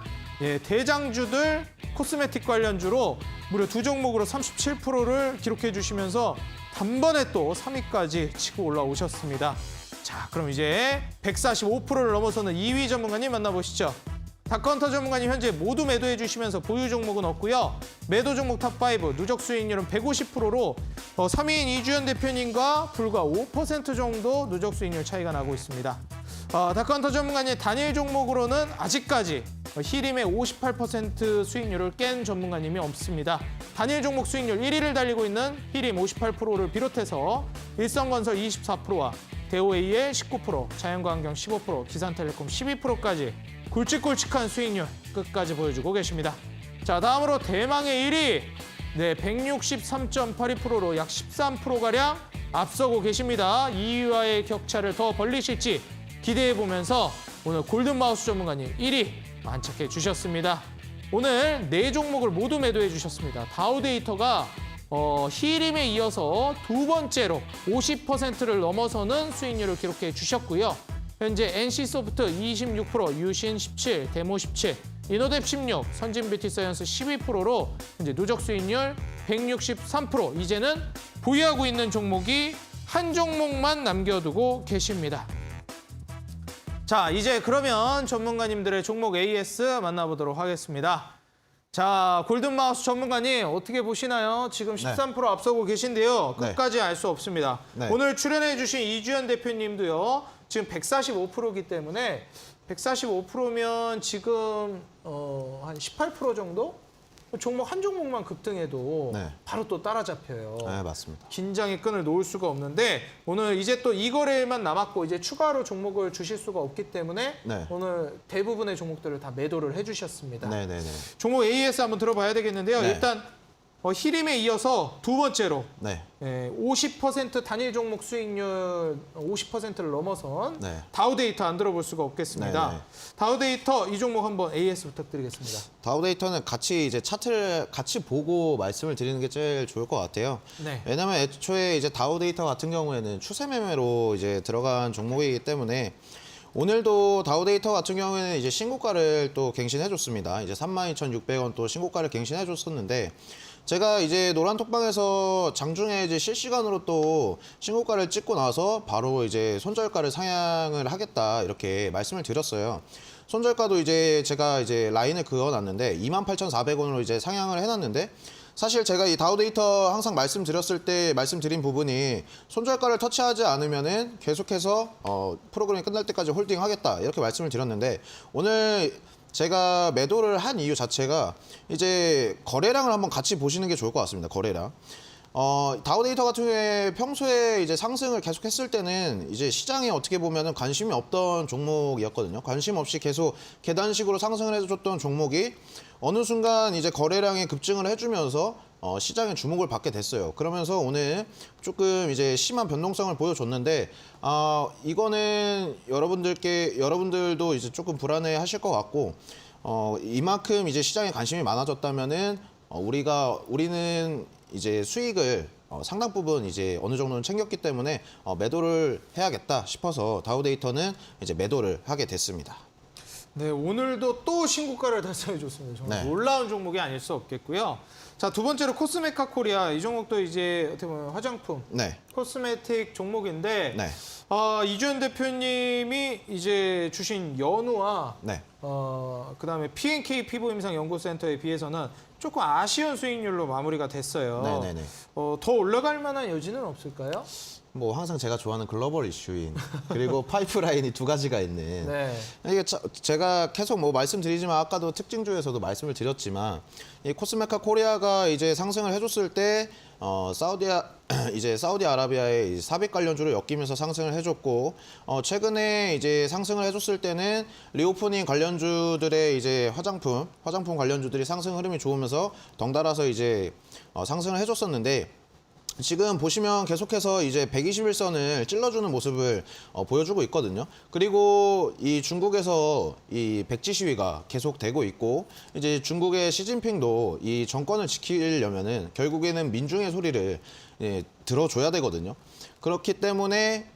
대장주들 코스메틱 관련주로 무려 2종목으로 37%를 기록해 주시면서 단번에 또 3위까지 치고 올라오셨습니다. 자, 그럼 이제 145%를 넘어서는 2위 전문가님 만나보시죠. 다카운터 전문가님 현재 모두 매도해 주시면서 보유 종목은 없고요. 매도 종목 탑5 누적 수익률은 150%로 3위인 이주연 대표님과 불과 5% 정도 누적 수익률 차이가 나고 있습니다. 다카운터 전문가님 단일 종목으로는 아직까지 히림의 58% 수익률을 깬 전문가님이 없습니다. 단일 종목 수익률 1위를 달리고 있는 히림 58%를 비롯해서 일성건설 24%와 대오AL 19%, 자연광경 15%, 기산텔레콤 12%까지 굵직굵직한 수익률 끝까지 보여주고 계십니다. 자, 다음으로 대망의 1위. 네, 163.82%로 약 13%가량 앞서고 계십니다. 2위와의 격차를 더 벌리실지 기대해보면서 오늘 골든마우스 전문가님 1위 만착해 주셨습니다. 오늘 4종목을 모두 매도해 주셨습니다. 다우데이터가 히림에 이어서 두 번째로 50%를 넘어서는 수익률을 기록해 주셨고요. 현재 NC소프트 26%, 유신 17, 데모 17, 이노뎁 16, 선진뷰티사이언스 12%로 이제 누적 수익률 163%. 이제는 보유하고 있는 종목이 한 종목만 남겨두고 계십니다. 자, 이제 그러면 전문가님들의 종목 AS 만나보도록 하겠습니다. 자, 골든마우스 전문가님 어떻게 보시나요? 지금 13% 앞서고 계신데요. 끝까지 알 수 없습니다. 네. 오늘 출연해 주신 이주연 대표님도요. 지금 145%이기 때문에 145%면 지금 한 18% 정도? 종목 한 종목만 급등해도 네. 바로 또 따라잡혀요. 네, 맞습니다. 긴장의 끈을 놓을 수가 없는데 오늘 이제 또 이 거래일만 남았고 이제 추가로 종목을 주실 수가 없기 때문에 네. 오늘 대부분의 종목들을 다 매도를 해주셨습니다. 네, 네, 네. 종목 AS 한번 들어봐야 되겠는데요. 네. 일단 히림에 이어서 두 번째로 네. 50% 단일 종목 수익률 50%를 넘어선 네. 다우데이터 안 들어볼 수가 없겠습니다. 네, 네. 다우데이터 이 종목 한번 AS 부탁드리겠습니다. 다우데이터는 같이 이제 차트를 같이 보고 말씀을 드리는 게 제일 좋을 것 같아요. 네. 왜냐면 애초에 이제 다우데이터 같은 경우에는 추세 매매로 이제 들어간 종목이기 때문에 오늘도 다우데이터 같은 경우에는 이제 신고가를 또 갱신해줬습니다. 이제 32,600원 또 신고가를 갱신해줬었는데 제가 이제 노란톡방에서 장중에 이제 실시간으로 또 신고가를 찍고 나서 바로 이제 손절가를 상향을 하겠다 이렇게 말씀을 드렸어요. 손절가도 이제 제가 이제 라인을 그어놨는데 28,400원으로 이제 상향을 해놨는데 사실 제가 이 다우데이터 항상 말씀드린 부분이 손절가를 터치하지 않으면은 계속해서 프로그램이 끝날 때까지 홀딩하겠다 이렇게 말씀을 드렸는데 오늘 제가 매도를 한 이유 자체가 이제 거래량을 한번 같이 보시는 게 좋을 것 같습니다. 거래량. 다우데이터 같은 경우에 평소에 이제 상승을 계속 했을 때는 이제 시장에 어떻게 보면은 관심이 없던 종목이었거든요. 관심 없이 계속 계단식으로 상승을 해줬던 종목이 어느 순간 이제 거래량이 급증을 해주면서 시장의 주목을 받게 됐어요. 그러면서 오늘 조금 이제 심한 변동성을 보여줬는데 이거는 여러분들도 이제 조금 불안해 하실 것 같고 이만큼 이제 시장에 관심이 많아졌다면은 우리는 이제 수익을 상당 부분 이제 어느 정도는 챙겼기 때문에 매도를 해야겠다 싶어서 다우데이터는 이제 매도를 하게 됐습니다. 네, 오늘도 또 신고가를 달성해 줬습니다. 정말 네. 놀라운 종목이 아닐 수 없겠고요. 자, 두 번째로 코스메카 코리아. 이 종목도 이제 어떻게 보면 화장품, 네. 코스메틱 종목인데 네. 이주연 대표님이 이제 주신 연우와 네. 그다음에 P&K 피부임상연구센터에 비해서는 조금 아쉬운 수익률로 마무리가 됐어요. 네네네. 더 올라갈 만한 여지는 없을까요? 뭐 항상 제가 좋아하는 글로벌 이슈인 그리고 파이프라인이 두 가지가 있는 네. 이게 제가 계속 뭐 말씀드리지만 아까도 특징주에서도 말씀을 드렸지만 이 코스메카 코리아가 이제 상승을 해줬을 때 사우디아라비아의 사빅 관련주를 엮이면서 상승을 해줬고 최근에 이제 상승을 해줬을 때는 리오프닝 관련주들의 이제 화장품 관련주들이 상승 흐름이 좋으면서 덩달아서 이제 상승을 해줬었는데. 지금 보시면 계속해서 이제 121선을 찔러주는 모습을 보여주고 있거든요. 그리고 이 중국에서 이 백지 시위가 계속되고 있고 이제 중국의 시진핑도 이 정권을 지키려면은 결국에는 민중의 소리를 들어줘야 되거든요. 그렇기 때문에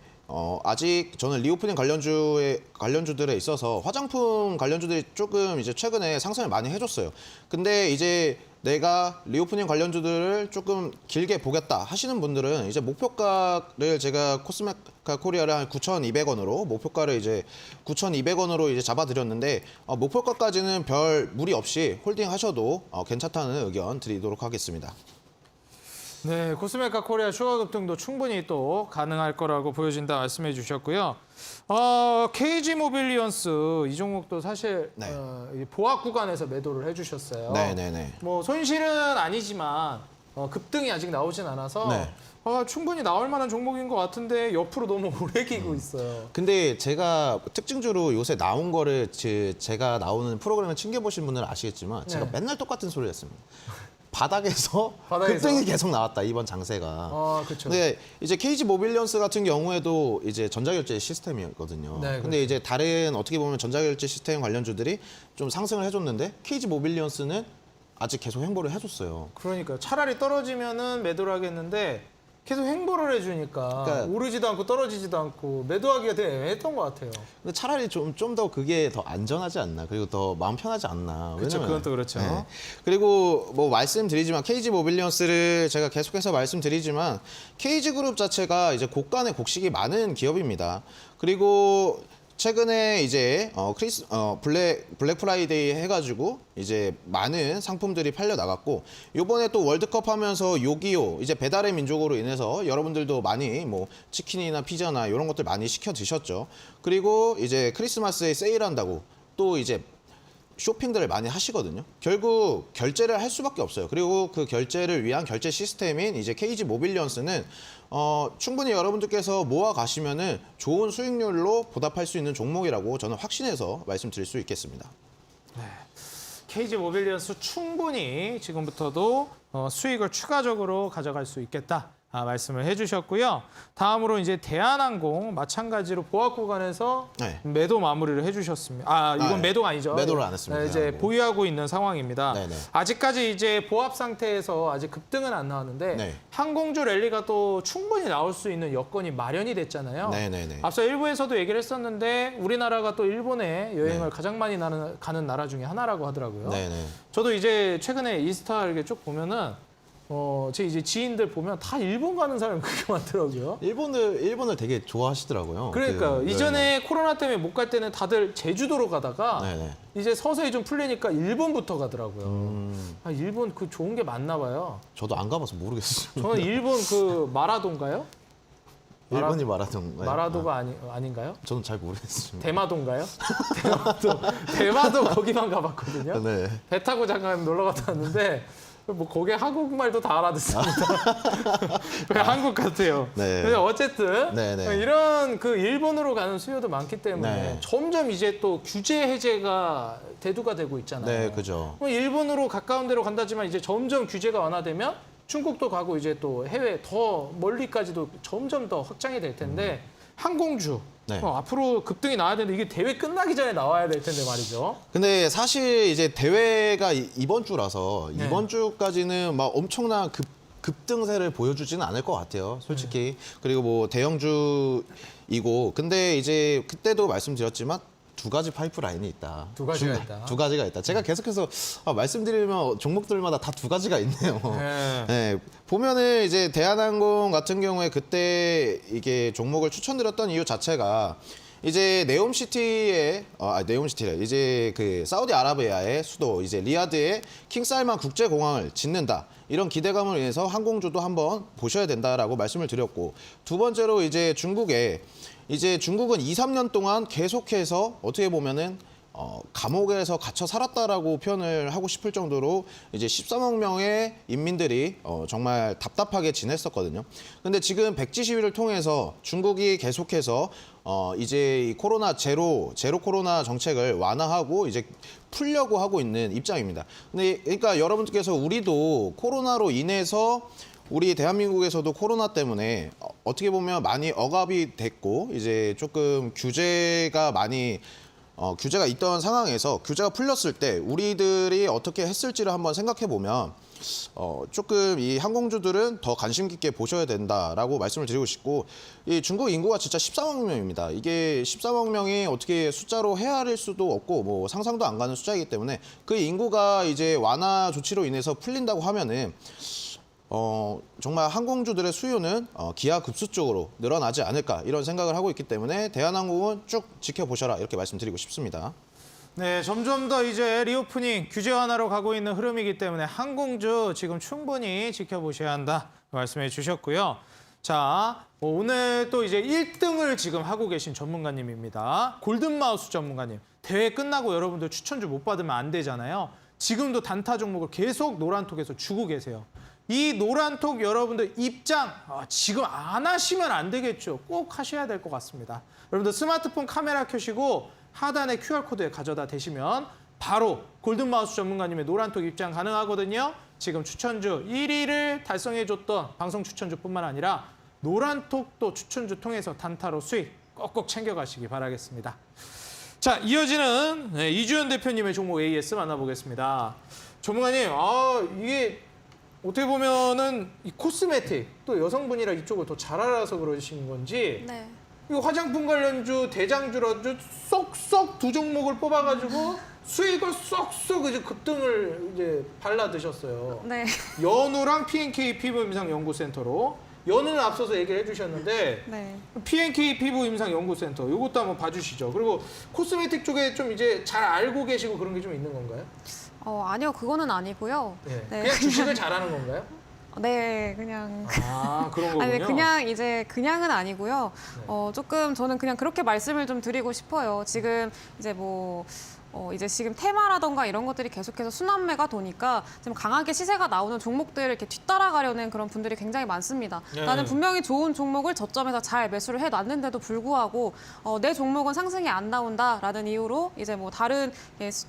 아직 저는 리오프닝 관련주들에 있어서 화장품 관련주들이 조금 이제 최근에 상승을 많이 해줬어요. 근데 이제 내가 리오프닝 관련주들을 조금 길게 보겠다 하시는 분들은 이제 목표가를 제가 코스메카 코리아를 한 9,200원으로 목표가를 이제 9,200원으로 이제 잡아드렸는데 목표가까지는 별 무리 없이 홀딩하셔도 괜찮다는 의견 드리도록 하겠습니다. 네, 코스메카 코리아 추가 급등도 충분히 또 가능할 거라고 보여진다 말씀해 주셨고요. KG 모빌리언스 이 종목도 사실 네. 보합 구간에서 매도를 해주셨어요. 네네네. 뭐 손실은 아니지만 급등이 아직 나오진 않아서 네. 충분히 나올 만한 종목인 것 같은데 옆으로 너무 오래 기고 있어요. 근데 제가 특징주로 요새 나온 거를 제가 나오는 프로그램을 챙겨보신 분들은 아시겠지만 제가 네. 맨날 똑같은 소리를 했습니다. 바닥에서 바닥에서? 급등이 계속 나왔다, 이번 장세가. 아, 그렇죠. 근데 이제 KG 모빌리언스 같은 경우에도 이제 전자결제 시스템이었거든요. 네, 근데 그렇죠. 이제 다른 어떻게 보면 전자결제 시스템 관련주들이 좀 상승을 해줬는데 KG 모빌리언스는 아직 계속 횡보를 해줬어요. 그러니까 차라리 떨어지면은 매도를 하겠는데 계속 횡보를 해주니까 그러니까- 오르지도 않고 떨어지지도 않고 매도하기가 되게 애매했던 것 같아요. 근데 차라리 좀 더 그게 더 안전하지 않나, 그리고 더 마음 편하지 않나. 그렇죠, 왜냐면- 그건 또 그렇죠. 그리고 뭐 말씀드리지만 KG 모빌리언스를 제가 계속해서 말씀드리지만 KG 그룹 자체가 이제 곡간의 곡식이 많은 기업입니다. 그리고 최근에 이제 블랙 프라이데이 해가지고 이제 많은 상품들이 팔려 나갔고, 요번에 또 월드컵 하면서 요기요 이제 배달의 민족으로 인해서 여러분들도 많이 뭐 치킨이나 피자나 이런 것들 많이 시켜 드셨죠. 그리고 이제 크리스마스에 세일한다고 또 이제 쇼핑들을 많이 하시거든요. 결국 결제를 할 수밖에 없어요. 그리고 그 결제를 위한 결제 시스템인 이제 KG 모빌리언스는 충분히 여러분들께서 모아 가시면은 좋은 수익률로 보답할 수 있는 종목이라고 저는 확신해서 말씀드릴 수 있겠습니다. KG 모빌리언스 충분히 지금부터도 수익을 추가적으로 가져갈 수 있겠다. 말씀을 해주셨고요. 다음으로 이제 대한항공 마찬가지로 보합 구간에서 네. 매도 마무리를 해주셨습니다. 이건 네. 매도가 아니죠. 매도를 안 했습니다, 이제 대한항공. 보유하고 있는 상황입니다. 네네. 아직까지 이제 보합 상태에서 아직 급등은 안 나왔는데 네. 항공주 랠리가 또 충분히 나올 수 있는 여건이 마련이 됐잖아요. 네네네. 앞서 일부에서도 얘기를 했었는데 우리나라가 또 일본에 여행을 네. 가장 많이 가는 나라 중에 하나라고 하더라고요. 네네. 저도 이제 최근에 인스타 이렇게 쭉 보면은 제 이제 지인들 보면 다 일본 가는 사람이 그렇게 많더라고요. 일본을 되게 좋아하시더라고요. 그러니까 그, 이전에 코로나 때문에 못 갈 때는 다들 제주도로 가다가 네네. 이제 서서히 좀 풀리니까 일본부터 가더라고요. 일본 그 좋은 게 많나 봐요. 저도 안 가봐서 모르겠어요. 저는 일본 그 마라도인가요? 일본이 마라톤. 마라도가 아닌가요? 저는 잘 모르겠습니다. 대마도인가요? 대마도 거기만 가봤거든요. 네. 배 타고 잠깐 놀러 갔다 왔는데 뭐 거기에 한국말도 다 알아듣습니다. 그냥 한국 같아요. 네. 근데 어쨌든 네네. 이런 그 일본으로 가는 수요도 많기 때문에 네. 점점 이제 또 규제 해제가 대두가 되고 있잖아요. 네, 그죠. 일본으로 가까운 데로 간다지만 이제 점점 규제가 완화되면 중국도 가고 이제 또 해외 더 멀리까지도 점점 더 확장이 될 텐데 항공주 네. 앞으로 급등이 나와야 되는데 이게 대회 끝나기 전에 나와야 될 텐데 말이죠. 근데 사실 이제 대회가 이번 주라서 네. 이번 주까지는 막 엄청난 급등세를 보여주지는 않을 것 같아요, 솔직히. 그리고 뭐 대형주이고, 근데 이제 그때도 말씀드렸지만 두 가지 파이프라인이 있다. 두 가지가 있다. 두 가지가 있다. 제가 계속해서 말씀드리면 종목들마다 다 두 가지가 있네요. 네. 네, 보면은 이제 대한항공 같은 경우에 그때 이게 종목을 추천드렸던 이유 자체가 이제 네옴시티에 네옴시티래 이제 그 사우디아라비아의 수도 이제 리야드에 킹살만 국제공항을 짓는다, 이런 기대감을 인해서 항공주도 한번 보셔야 된다라고 말씀을 드렸고, 두 번째로 이제 중국은 2, 3년 동안 계속해서 어떻게 보면은 감옥에서 갇혀 살았다라고 표현을 하고 싶을 정도로 이제 13억 명의 인민들이 정말 답답하게 지냈었거든요. 근데 지금 백지 시위를 통해서 중국이 계속해서 이제 이 제로 코로나 정책을 완화하고 이제 풀려고 하고 있는 입장입니다. 근데 그러니까 여러분들께서 우리도 코로나로 인해서 우리 대한민국에서도 코로나 때문에 어떻게 보면 많이 억압이 됐고 이제 조금 규제가 있던 상황에서 규제가 풀렸을 때 우리들이 어떻게 했을지를 한번 생각해 보면 조금 이 항공주들은 더 관심 깊게 보셔야 된다라고 말씀을 드리고 싶고, 이 중국 인구가 진짜 13억 명입니다. 이게 13억 명이 어떻게 숫자로 헤아릴 수도 없고 뭐 상상도 안 가는 숫자이기 때문에 그 인구가 이제 완화 조치로 인해서 풀린다고 하면은 정말 항공주들의 수요는 기하급수적으로 늘어나지 않을까, 이런 생각을 하고 있기 때문에 대한항공은 쭉 지켜보셔라, 이렇게 말씀드리고 싶습니다. 네, 점점 더 이제 리오프닝 규제 완화로 가고 있는 흐름이기 때문에 항공주 지금 충분히 지켜보셔야 한다 말씀해 주셨고요. 자, 오늘 또 이제 1등을 지금 하고 계신 전문가님입니다. 골든마우스 전문가님. 대회 끝나고 여러분들 추천주 못 받으면 안 되잖아요. 지금도 단타 종목을 계속 노란톡에서 주고 계세요. 이 노란톡 여러분들 입장 지금 안 하시면 안 되겠죠. 꼭 하셔야 될 것 같습니다. 여러분들 스마트폰 카메라 켜시고 하단에 QR코드에 가져다 대시면 바로 골든마우스 전문가님의 노란톡 입장 가능하거든요. 지금 추천주 1위를 달성해줬던 방송 추천주뿐만 아니라 노란톡도 추천주 통해서 단타로 수익 꼭꼭 챙겨가시기 바라겠습니다. 자, 이어지는 이주연 대표님의 종목 AS 만나보겠습니다. 전문가님, 이게 어떻게 보면은 이 코스메틱 또 여성분이라 이쪽을 더 잘 알아서 그러신 건지 네. 이 화장품 관련주 대장주라주 쏙쏙 두 종목을 뽑아가지고 수익을 쏙쏙 이제 급등을 이제 발라 드셨어요. 네. 연우랑 P&K 피부 임상 연구센터로 연우는 앞서서 얘기를 해주셨는데 네. P&K 피부 임상 연구센터 이것도 한번 봐주시죠. 그리고 코스메틱 쪽에 좀 이제 잘 알고 계시고 그런 게 좀 있는 건가요? 아니요, 그거는 아니고요. 네. 네. 그냥 주식을 잘하는 건가요? 네, 그냥. 그런 거군요. 아니, 그냥은 아니고요. 네. 조금 저는 그냥 그렇게 말씀을 좀 드리고 싶어요. 지금 이제 이제 지금 테마라던가 이런 것들이 계속해서 순환매가 도니까 지금 강하게 시세가 나오는 종목들을 이렇게 뒤따라가려는 그런 분들이 굉장히 많습니다. 네. 나는 분명히 좋은 종목을 저점에서 잘 매수를 해놨는데도 불구하고 내 종목은 상승이 안 나온다라는 이유로 이제 다른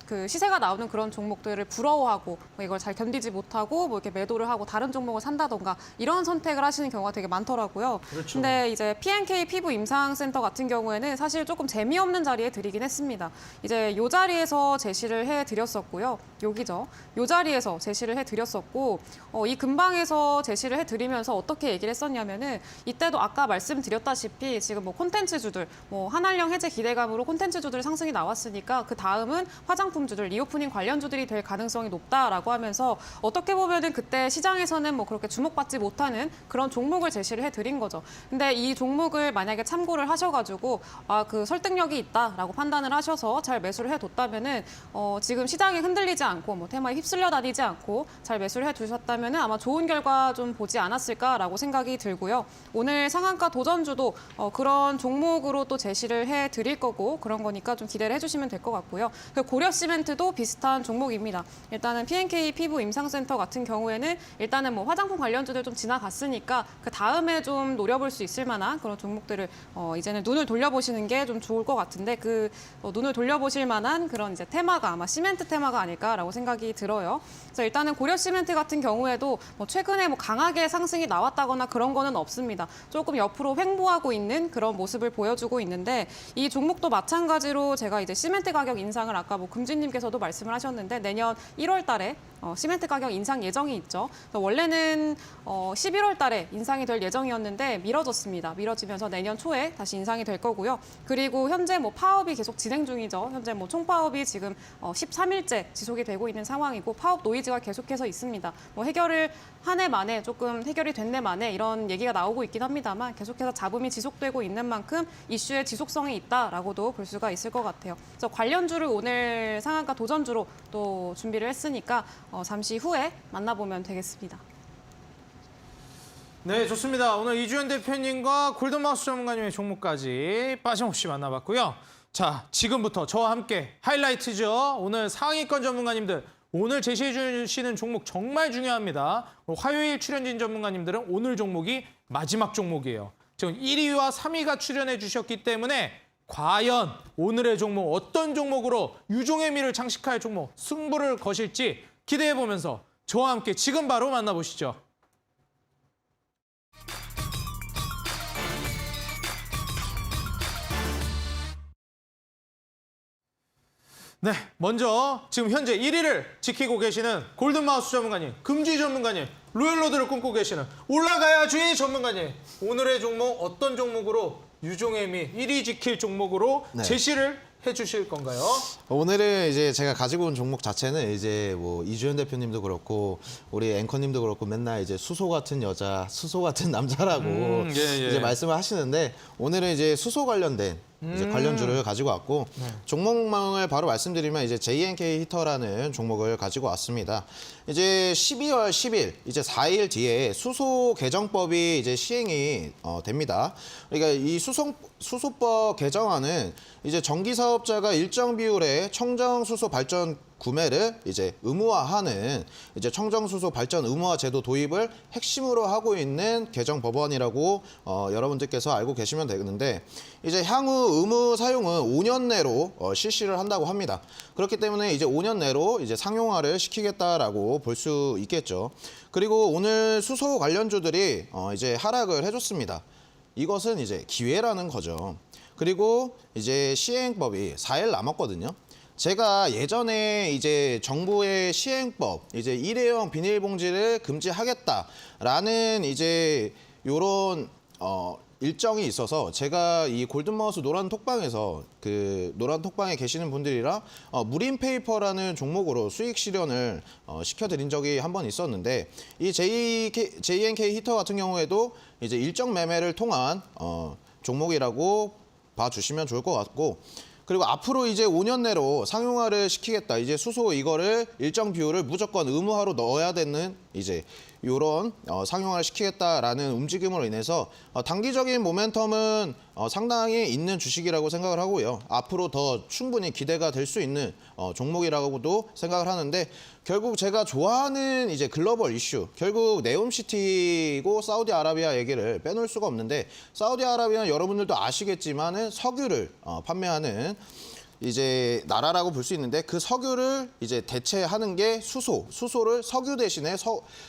그 시세가 나오는 그런 종목들을 부러워하고 이걸 잘 견디지 못하고 이렇게 매도를 하고 다른 종목을 산다던가 이런 선택을 하시는 경우가 되게 많더라고요. 그렇죠. 근데 이제 P&K 피부 임상센터 같은 경우에는 사실 조금 재미없는 자리에 드리긴 했습니다. 이제 요 자리에서 제시를 해드렸었고요. 여기죠. 요 자리에서 제시를 해드렸었고 이 근방에서 제시를 해드리면서 어떻게 얘기를 했었냐면은 이때도 아까 말씀드렸다시피 지금 콘텐츠주들 한한령 해제 기대감으로 콘텐츠주들 상승이 나왔으니까 그 다음은 화장품주들 리오프닝 관련주들이 될 가능성이 높다라고 하면서 어떻게 보면은 그때 시장에서는 그렇게 주목받지 못하는 그런 종목을 제시를 해드린 거죠. 근데 이 종목을 만약에 참고를 하셔가지고 그 설득력이 있다라고 판단을 하셔서 잘 매수를 해뒀다면은 지금 시장이 흔들리지 않고 테마에 휩쓸려 다니지 않고 잘 매수를 해두셨다면은 아마 좋은 결과 좀 보지 않았을까라고 생각이 들고요. 오늘 상한가 도전주도 그런 종목으로 또 제시를 해드릴 거고 그런 거니까 좀 기대를 해주시면 될 것 같고요. 고려시멘트도 비슷한 종목입니다. 일단은 P&K 피부 임상센터 같은 경우에는 일단은 화장품 관련주들 좀 지나갔으니까 그 다음에 좀 노려볼 수 있을 만한 그런 종목들을 이제는 눈을 돌려보시는 게 좀 좋을 것 같은데 그 눈을 돌려보실 만한 그런 이제 테마가 아마 시멘트 테마가 아닐까라고 생각이 들어요. 그래서 일단은 고려시멘트 같은 경우에도 최근에 강하게 상승이 나왔다거나 그런 거는 없습니다. 조금 옆으로 횡보하고 있는 그런 모습을 보여주고 있는데 이 종목도 마찬가지로 제가 이제 시멘트 가격 인상을 아까 금진님께서도 말씀을 하셨는데 내년 1월 달에 시멘트 가격 인상 예정이 있죠. 원래는 11월 달에 인상이 될 예정이었는데 미뤄졌습니다. 미뤄지면서 내년 초에 다시 인상이 될 거고요. 그리고 현재 파업이 계속 진행 중이죠. 현재 총파업이 지금 13일째 지속이 되고 있는 상황이고 파업 노이즈가 계속해서 있습니다. 해결을 한 해 만에 조금 해결이 된 해 만에 이런 얘기가 나오고 있긴 합니다만 계속해서 잡음이 지속되고 있는 만큼 이슈의 지속성이 있다라고도 볼 수가 있을 것 같아요. 그래서 관련주를 오늘 상한가 도전주로 또 준비를 했으니까 잠시 후에 만나보면 되겠습니다. 네, 좋습니다. 오늘 이주연 대표님과 골든마우스 전문가님의 종목까지 빠짐없이 만나봤고요. 자, 지금부터 저와 함께 하이라이트죠. 오늘 상위권 전문가님들 오늘 제시해 주시는 종목 정말 중요합니다. 화요일 출연진 전문가님들은 오늘 종목이 마지막 종목이에요. 지금 1위와 3위가 출연해 주셨기 때문에 과연 오늘의 종목 어떤 종목으로 유종의 미를 장식할 종목 승부를 거실지 기대해 보면서 저와 함께 지금 바로 만나보시죠. 네, 먼저 지금 현재 1위를 지키고 계시는 골든마우스 전문가님, 금주의 전문가님, 로열로드를 꿈꾸고 계시는 올라가야주의 전문가님. 오늘의 종목 어떤 종목으로 유종의 미 1위 지킬 종목으로 네. 제시를 해주실 건가요? 오늘은 이제 제가 가지고 온 종목 자체는 이제 이주연 대표님도 그렇고 우리 앵커님도 그렇고 맨날 이제 수소 같은 여자, 수소 같은 남자라고 예. 이제 말씀을 하시는데 오늘은 이제 수소 관련된 이제 관련주를 가지고 왔고 종목망을 바로 말씀드리면 이제 JNK 히터라는 종목을 가지고 왔습니다. 이제 12월 10일 이제 4일 뒤에 수소 개정법이 이제 시행이 됩니다. 그러니까 이 수소법 개정안은 이제 전기 사업자가 일정 비율의 청정 수소 발전 구매를 이제 의무화하는 이제 청정수소 발전 의무화 제도 도입을 핵심으로 하고 있는 개정 법안이라고 여러분들께서 알고 계시면 되는데 이제 향후 의무 사용은 5년 내로 실시를 한다고 합니다. 그렇기 때문에 이제 5년 내로 이제 상용화를 시키겠다라고 볼 수 있겠죠. 그리고 오늘 수소 관련주들이 이제 하락을 해줬습니다. 이것은 이제 기회라는 거죠. 그리고 이제 시행법이 4일 남았거든요. 제가 예전에 이제 정부의 시행법, 이제 일회용 비닐봉지를 금지하겠다라는 이제 요런 일정이 있어서 제가 이 골든마우스 노란 톡방에서 그 노란 톡방에 계시는 분들이랑 무린 페이퍼라는 종목으로 수익 실현을 시켜드린 적이 한 번 있었는데 이 JNK 히터 같은 경우에도 이제 일정 매매를 통한 종목이라고 봐주시면 좋을 것 같고 그리고 앞으로 이제 5년 내로 상용화를 시키겠다. 이제 수소 이거를 일정 비율을 무조건 의무화로 넣어야 되는 이제 이런 상용화를 시키겠다라는 움직임으로 인해서 단기적인 모멘텀은 상당히 있는 주식이라고 생각을 하고요. 앞으로 더 충분히 기대가 될 수 있는 종목이라고도 생각을 하는데 결국 제가 좋아하는 이제 글로벌 이슈, 결국 네옴시티고 사우디아라비아 얘기를 빼놓을 수가 없는데 사우디아라비아는 여러분들도 아시겠지만은 석유를 판매하는 이제 나라라고 볼 수 있는데 그 석유를 이제 대체하는 게 수소를 석유 대신에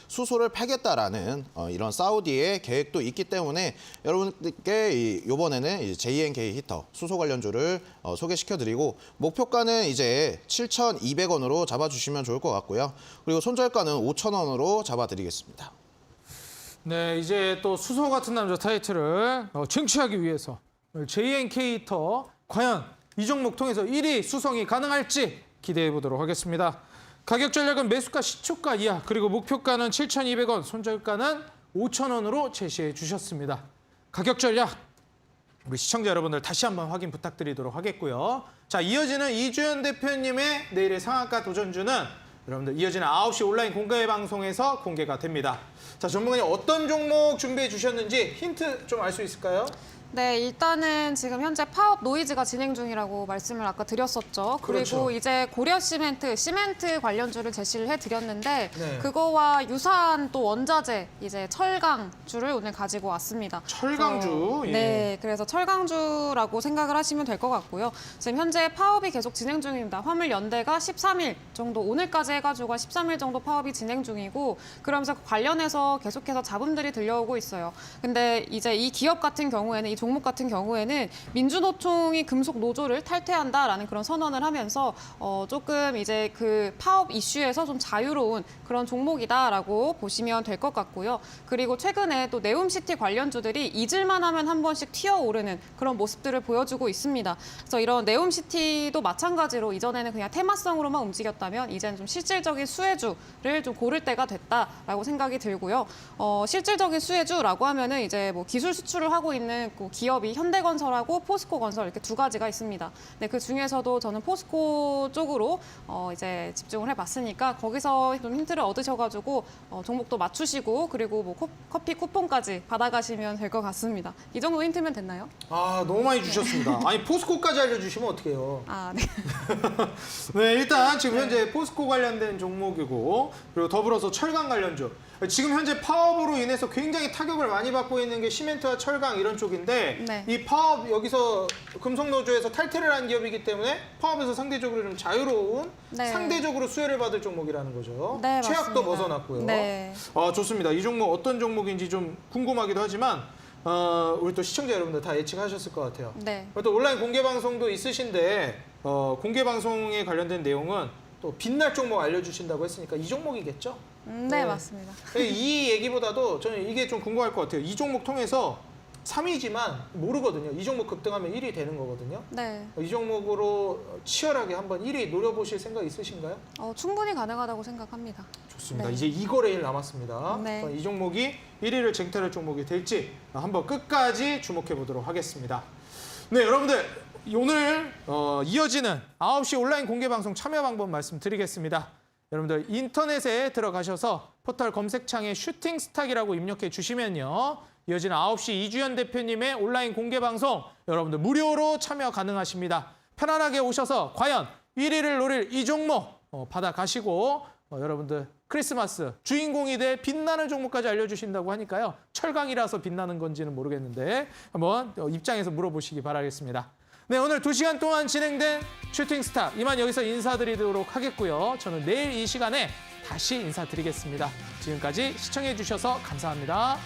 수소를 패겠다라는 이런 사우디의 계획도 있기 때문에 여러분들께 이번에는 JNK 히터 수소 관련주를 소개시켜드리고 목표가는 이제 7,200원으로 잡아주시면 좋을 것 같고요. 그리고 손절가는 5,000원으로 잡아드리겠습니다. 네, 이제 또 수소 같은 남자 타이틀을 쟁취하기 위해서 JNK 히터 과연 이 종목 통해서 1위 수성이 가능할지 기대해 보도록 하겠습니다. 가격 전략은 매수가 시초가 이하 그리고 목표가는 7,200원, 손절가는 5,000원으로 제시해 주셨습니다. 가격 전략 우리 시청자 여러분들 다시 한번 확인 부탁드리도록 하겠고요. 자, 이어지는 이주연 대표님의 내일의 상한가 도전주는 여러분들 이어지는 9시 온라인 공개 방송에서 공개가 됩니다. 자, 전문가님 어떤 종목 준비해 주셨는지 힌트 좀 알 수 있을까요? 네, 일단은 지금 현재 파업 노이즈가 진행 중이라고 말씀을 아까 드렸었죠. 그리고 그렇죠. 이제 고려 시멘트 관련주를 제시를 해드렸는데 네. 그거와 유사한 또 원자재, 이제 철강주를 오늘 가지고 왔습니다. 철강주, 그래서, 예. 네, 그래서 철강주라고 생각을 하시면 될 것 같고요. 지금 현재 파업이 계속 진행 중입니다. 화물연대가 13일 정도, 오늘까지 해가지고 13일 정도 파업이 진행 중이고 그러면서 관련해서 계속해서 잡음들이 들려오고 있어요. 근데 이제 이 기업 같은 경우에는 이 종목 같은 경우에는 민주노총이 금속 노조를 탈퇴한다라는 그런 선언을 하면서 조금 이제 그 파업 이슈에서 좀 자유로운 그런 종목이다라고 보시면 될 것 같고요. 그리고 최근에 또 네옴시티 관련주들이 잊을만 하면 한 번씩 튀어오르는 그런 모습들을 보여주고 있습니다. 그래서 이런 네옴시티도 마찬가지로 이전에는 그냥 테마성으로만 움직였다면 이제는 좀 실질적인 수혜주를 좀 고를 때가 됐다라고 생각이 들고요. 실질적인 수혜주라고 하면은 이제 뭐 기술 수출을 하고 있는 그 기업이 현대건설하고 포스코건설 이렇게 두 가지가 있습니다. 네, 그 중에서도 저는 포스코 쪽으로 이제 집중을 해봤으니까 거기서 좀 힌트를 얻으셔가지고 종목도 맞추시고 그리고 뭐 커피 쿠폰까지 받아가시면 될 것 같습니다. 이 정도 힌트면 됐나요? 아, 너무 많이 주셨습니다. 아니, 포스코까지 알려주시면 어떡해요. 아, 네. 네, 일단 지금 현재 포스코 관련된 종목이고 그리고 더불어서 철강 관련주. 지금 현재 파업으로 인해서 굉장히 타격을 많이 받고 있는 게 시멘트와 철강 이런 쪽인데 네. 이 파업 여기서 금속노조에서 탈퇴를 한 기업이기 때문에 파업에서 상대적으로 좀 자유로운 네. 상대적으로 수혜를 받을 종목이라는 거죠. 네, 최악도 맞습니다. 벗어났고요. 네. 좋습니다. 이 종목 어떤 종목인지 좀 궁금하기도 하지만 우리 또 시청자 여러분들 다 예측하셨을 것 같아요. 네. 또 온라인 공개 방송도 있으신데 공개 방송에 관련된 내용은 또 빛날 종목 알려주신다고 했으니까 이 종목이겠죠? 네, 맞습니다. 이 얘기보다도 저는 이게 좀 궁금할 것 같아요. 이 종목 통해서 3위지만 모르거든요. 이 종목 급등하면 1위 되는 거거든요. 네. 이 종목으로 치열하게 한번 1위 노려보실 생각 있으신가요? 충분히 가능하다고 생각합니다. 좋습니다. 네. 이제 2거래일 남았습니다. 네. 이 종목이 1위를 쟁탈할 종목이 될지 한번 끝까지 주목해 보도록 하겠습니다. 네, 여러분들 오늘 이어지는 9시 온라인 공개 방송 참여 방법 말씀드리겠습니다. 여러분들 인터넷에 들어가셔서 포털 검색창에 슈팅스탁이라고 입력해 주시면요. 이어지는 9시 이주연 대표님의 온라인 공개 방송 여러분들 무료로 참여 가능하십니다. 편안하게 오셔서 과연 1위를 노릴 이 종목 받아가시고 여러분들 크리스마스 주인공이 돼 빛나는 종목까지 알려주신다고 하니까요. 철강이라서 빛나는 건지는 모르겠는데 한번 입장에서 물어보시기 바라겠습니다. 네, 오늘 2시간 동안 진행된 슈팅스타 이만 여기서 인사드리도록 하겠고요. 저는 내일 이 시간에 다시 인사드리겠습니다. 지금까지 시청해 주셔서 감사합니다.